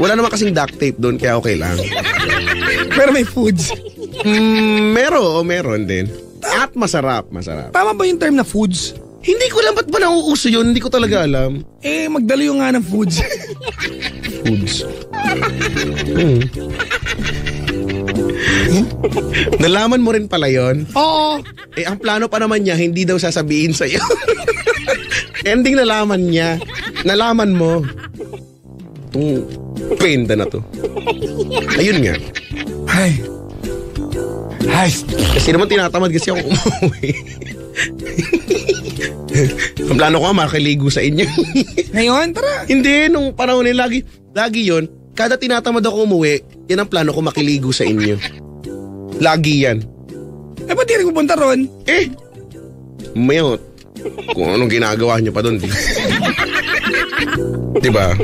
Wala naman kasing duct tape doon, kaya okay lang. Pero may foods. Meron din. At masarap. Tama ba yung term na foods? Hindi ko alam, ba't ba nauuso yun? Hindi ko talaga alam. Magdalo nga ng foods. Foods. Nalaman mo rin pala yun? Oo. Ang plano pa naman niya, hindi daw sasabihin sa'yo. Ending nalaman niya. Nalaman mo. Itong penda na to. Ayun nga. Ay. Kasi naman tinatamad kasi ako umuwi. Ang plano ko makiligo sa inyo. Ngayon? Tara. Hindi, nung panahon nila, lagi yon. Kada tinatamad ako umuwi, yan ang plano ko makiligo sa inyo. Lagi yan. Ba't di rin pupunta ron? Mayot. Kung anong ginagawa niyo pa doon. Diba?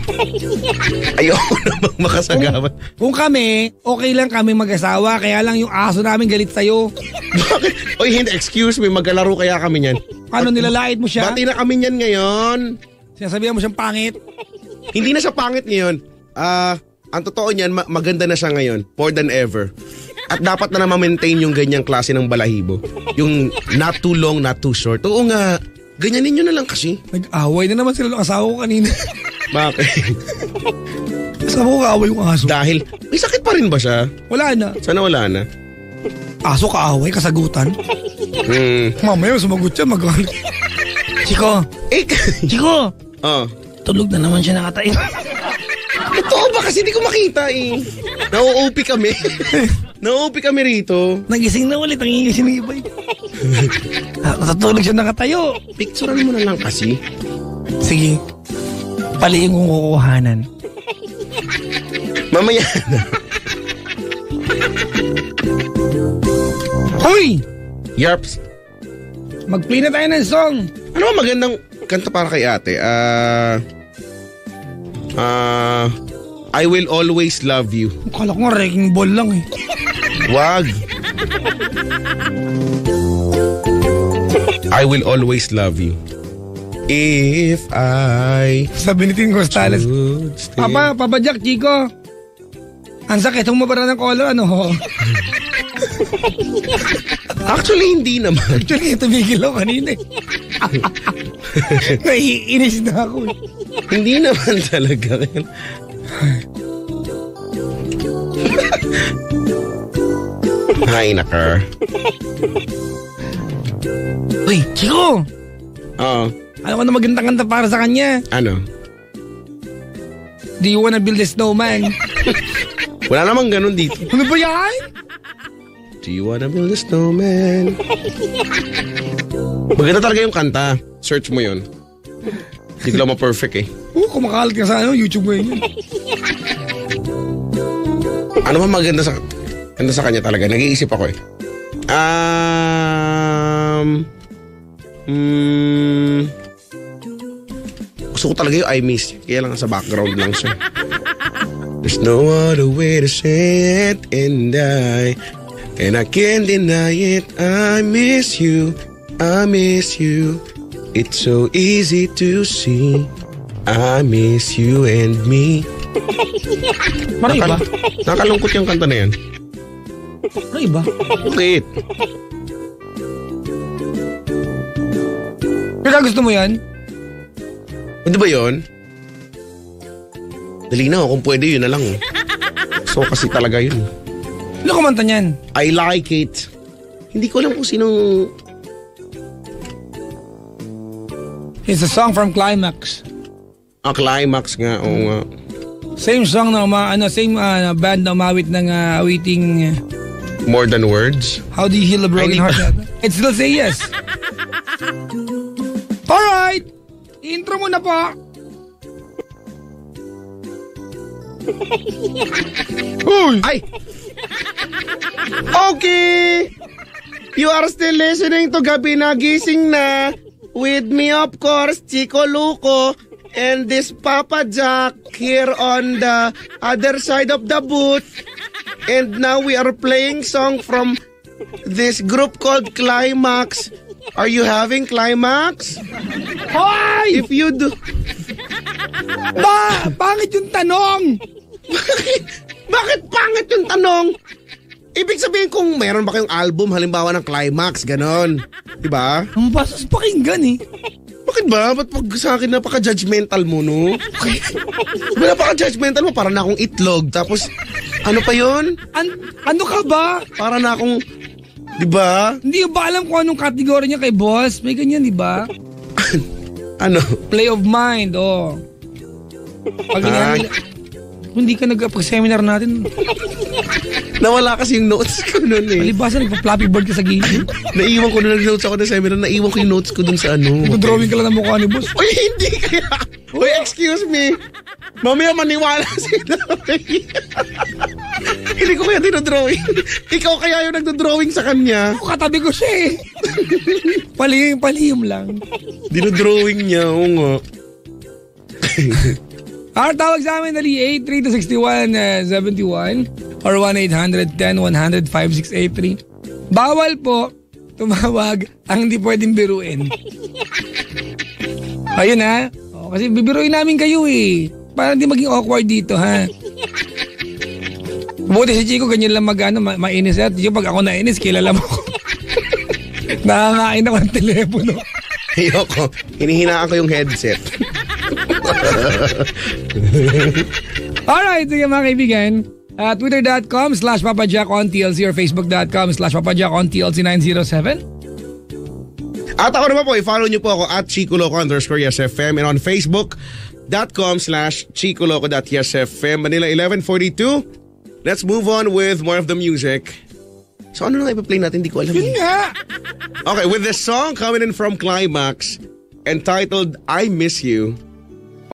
Ayoko namang makasagawan. Kung kami, okay lang kami mag-asawa, kaya lang yung aso namin galit sa'yo. Bakit? Oy, hindi, excuse me, magkalaro kaya kami niyan. Ano, nilalait mo siya? Bati na kami niyan ngayon. Sinasabihan mo siyang pangit? Hindi na siya pangit ngayon. Ang totoo niyan, maganda na siya ngayon. More than ever. At dapat na ma-maintain yung ganyang klase ng balahibo. Yung not too long, not too short. Oo nga, ganyanin nyo na lang kasi. Nag-away na naman sila ng asawa ko kanina. Bakit? Asawa ko kaaway yung aso. Dahil, may sakit pa rin ba siya? Wala na. Sana wala na. Aso kaaway, kasagutan? Mamaya sumagot siya, magalit. Chico! Chico! Tulog na naman siya nakatayo. Totoo ba? Kasi hindi ko makita Nauupi kami. Nauupi kami rito. Nagising na ulit, nangingising ng iba natutulog siya nakatayo. Picturean mo na lang kasi. Sige. Paliin kong kukuhanan. Mamaya na. Hoy! Yarps. Mag-play na tayo ng song. Ano ba magandang kanta para kay ate? I Will Always Love You. Kala ko nga wrecking ball lang Wag. I Will Always Love You. If I Sabi ni Tin Costales. Pabadyak, Chico. Ang sakit, humabara ng color, Actually, hindi naman. Actually, tumigil ako kanina Naiinis na ako Hindi naman talaga. Hi, naka. Uy, Chico! Oo. Ano ko na magandang kanta para sa kanya? Ano? Do you wanna build a snowman? Wala namang ganun dito. Ano ba yan? Do you wanna build a snowman? Maganda talaga yung kanta. Search mo yun. Hindi ko lang ma-perfect eh. Kumakalat ka sa YouTube mo yun. Ano ba maganda sa kanya talaga? Nag-iisip ako eh. Gusto ko talaga yung I miss you. Kaya lang sa background lang siya. There's no other way to say it and I can't deny it. I miss you. I miss you. It's so easy to see. I miss you and me. Maray ba? Nakalungkot yung kanta na yan. Maray ba? Bakit? Kaya gusto mo yan? Hindi ba yun? Dali na kung pwede yun na lang. So kasi talaga yun. Ano kumanta niyan? I like it. Hindi ko alam kung sinong... It's a song from Climax. Climax nga, oo nga. Same song na same band na umawit ng awiting More Than Words. How Do You Heal a Broken Heart? I'd still say yes. Alright! Intro mo na po. Uy! Ay! Okay! You are still listening to Gabi Nagising Na. With me, of course, Chico Luco. And this Papa Jack here on the other side of the booth. And now we are playing song from this group called Climax. Are you having Climax? Hoy! If you do... Pangit yung tanong! Bakit pangit yung tanong? Ibig sabihin kung meron ba kayong album halimbawa ng Climax, ganon. Diba? Ang bastos pakinggan eh. Bakit ba? Ba't pag sa akin napaka-judgmental mo, no? Napaka-judgmental mo, para na akong itlog. Tapos, ano pa yun? Ano ka ba? Para na akong, di ba? Hindi ba alam kung anong kategory niya kay boss? May ganyan, di ba? Ano? Play of mind, oh. Pag hindi ka nagpag-seminar natin. Nawala kasi yung notes ko nun eh. Palibasa, nagpa-flappy bird ka sa gilid. Naiwan ko na nag-notes ako na seminar. Naiwan ko yung notes ko dun sa ano. Nag-drawing ka lang ng mukha ni boss. Uy, hindi kaya. Uy, excuse me. Mamaya maniwala sila. Hindi ko kaya dinodrawing. Ikaw kaya yung nagdodrawing sa kanya. Katabi ko siya eh. Palihim lang. Dinodrawing niya, oo nga. Tawag sa amin dali 8326171 or 1-800-10-100-5683. Bawal po tumawag ang hindi pwedeng biruin. Ayun ha. Kasi bibiruin namin kayo eh. Para hindi maging awkward dito ha. Buti si Chico ganyan lang mainis at yung pag ako nainis kilala mo ko. Nakakain ako ng telepono. Ayoko. Hinihinaan ko yung headset. Alright, sige mga kaibigan. Twitter.com/PapaJackOnTLC or Facebook.com/PapaJackOnTLC907. At ako naman po, i-follow nyo po ako at ChicoLoco_YesFM and on Facebook.com/ChicoLoco.YesFM. Manila 11:42. Let's move on with more of the music. So ano na ipa-play natin? Hindi ko alam. Yun nga. Okay, with this song coming in from Climax entitled I Miss You.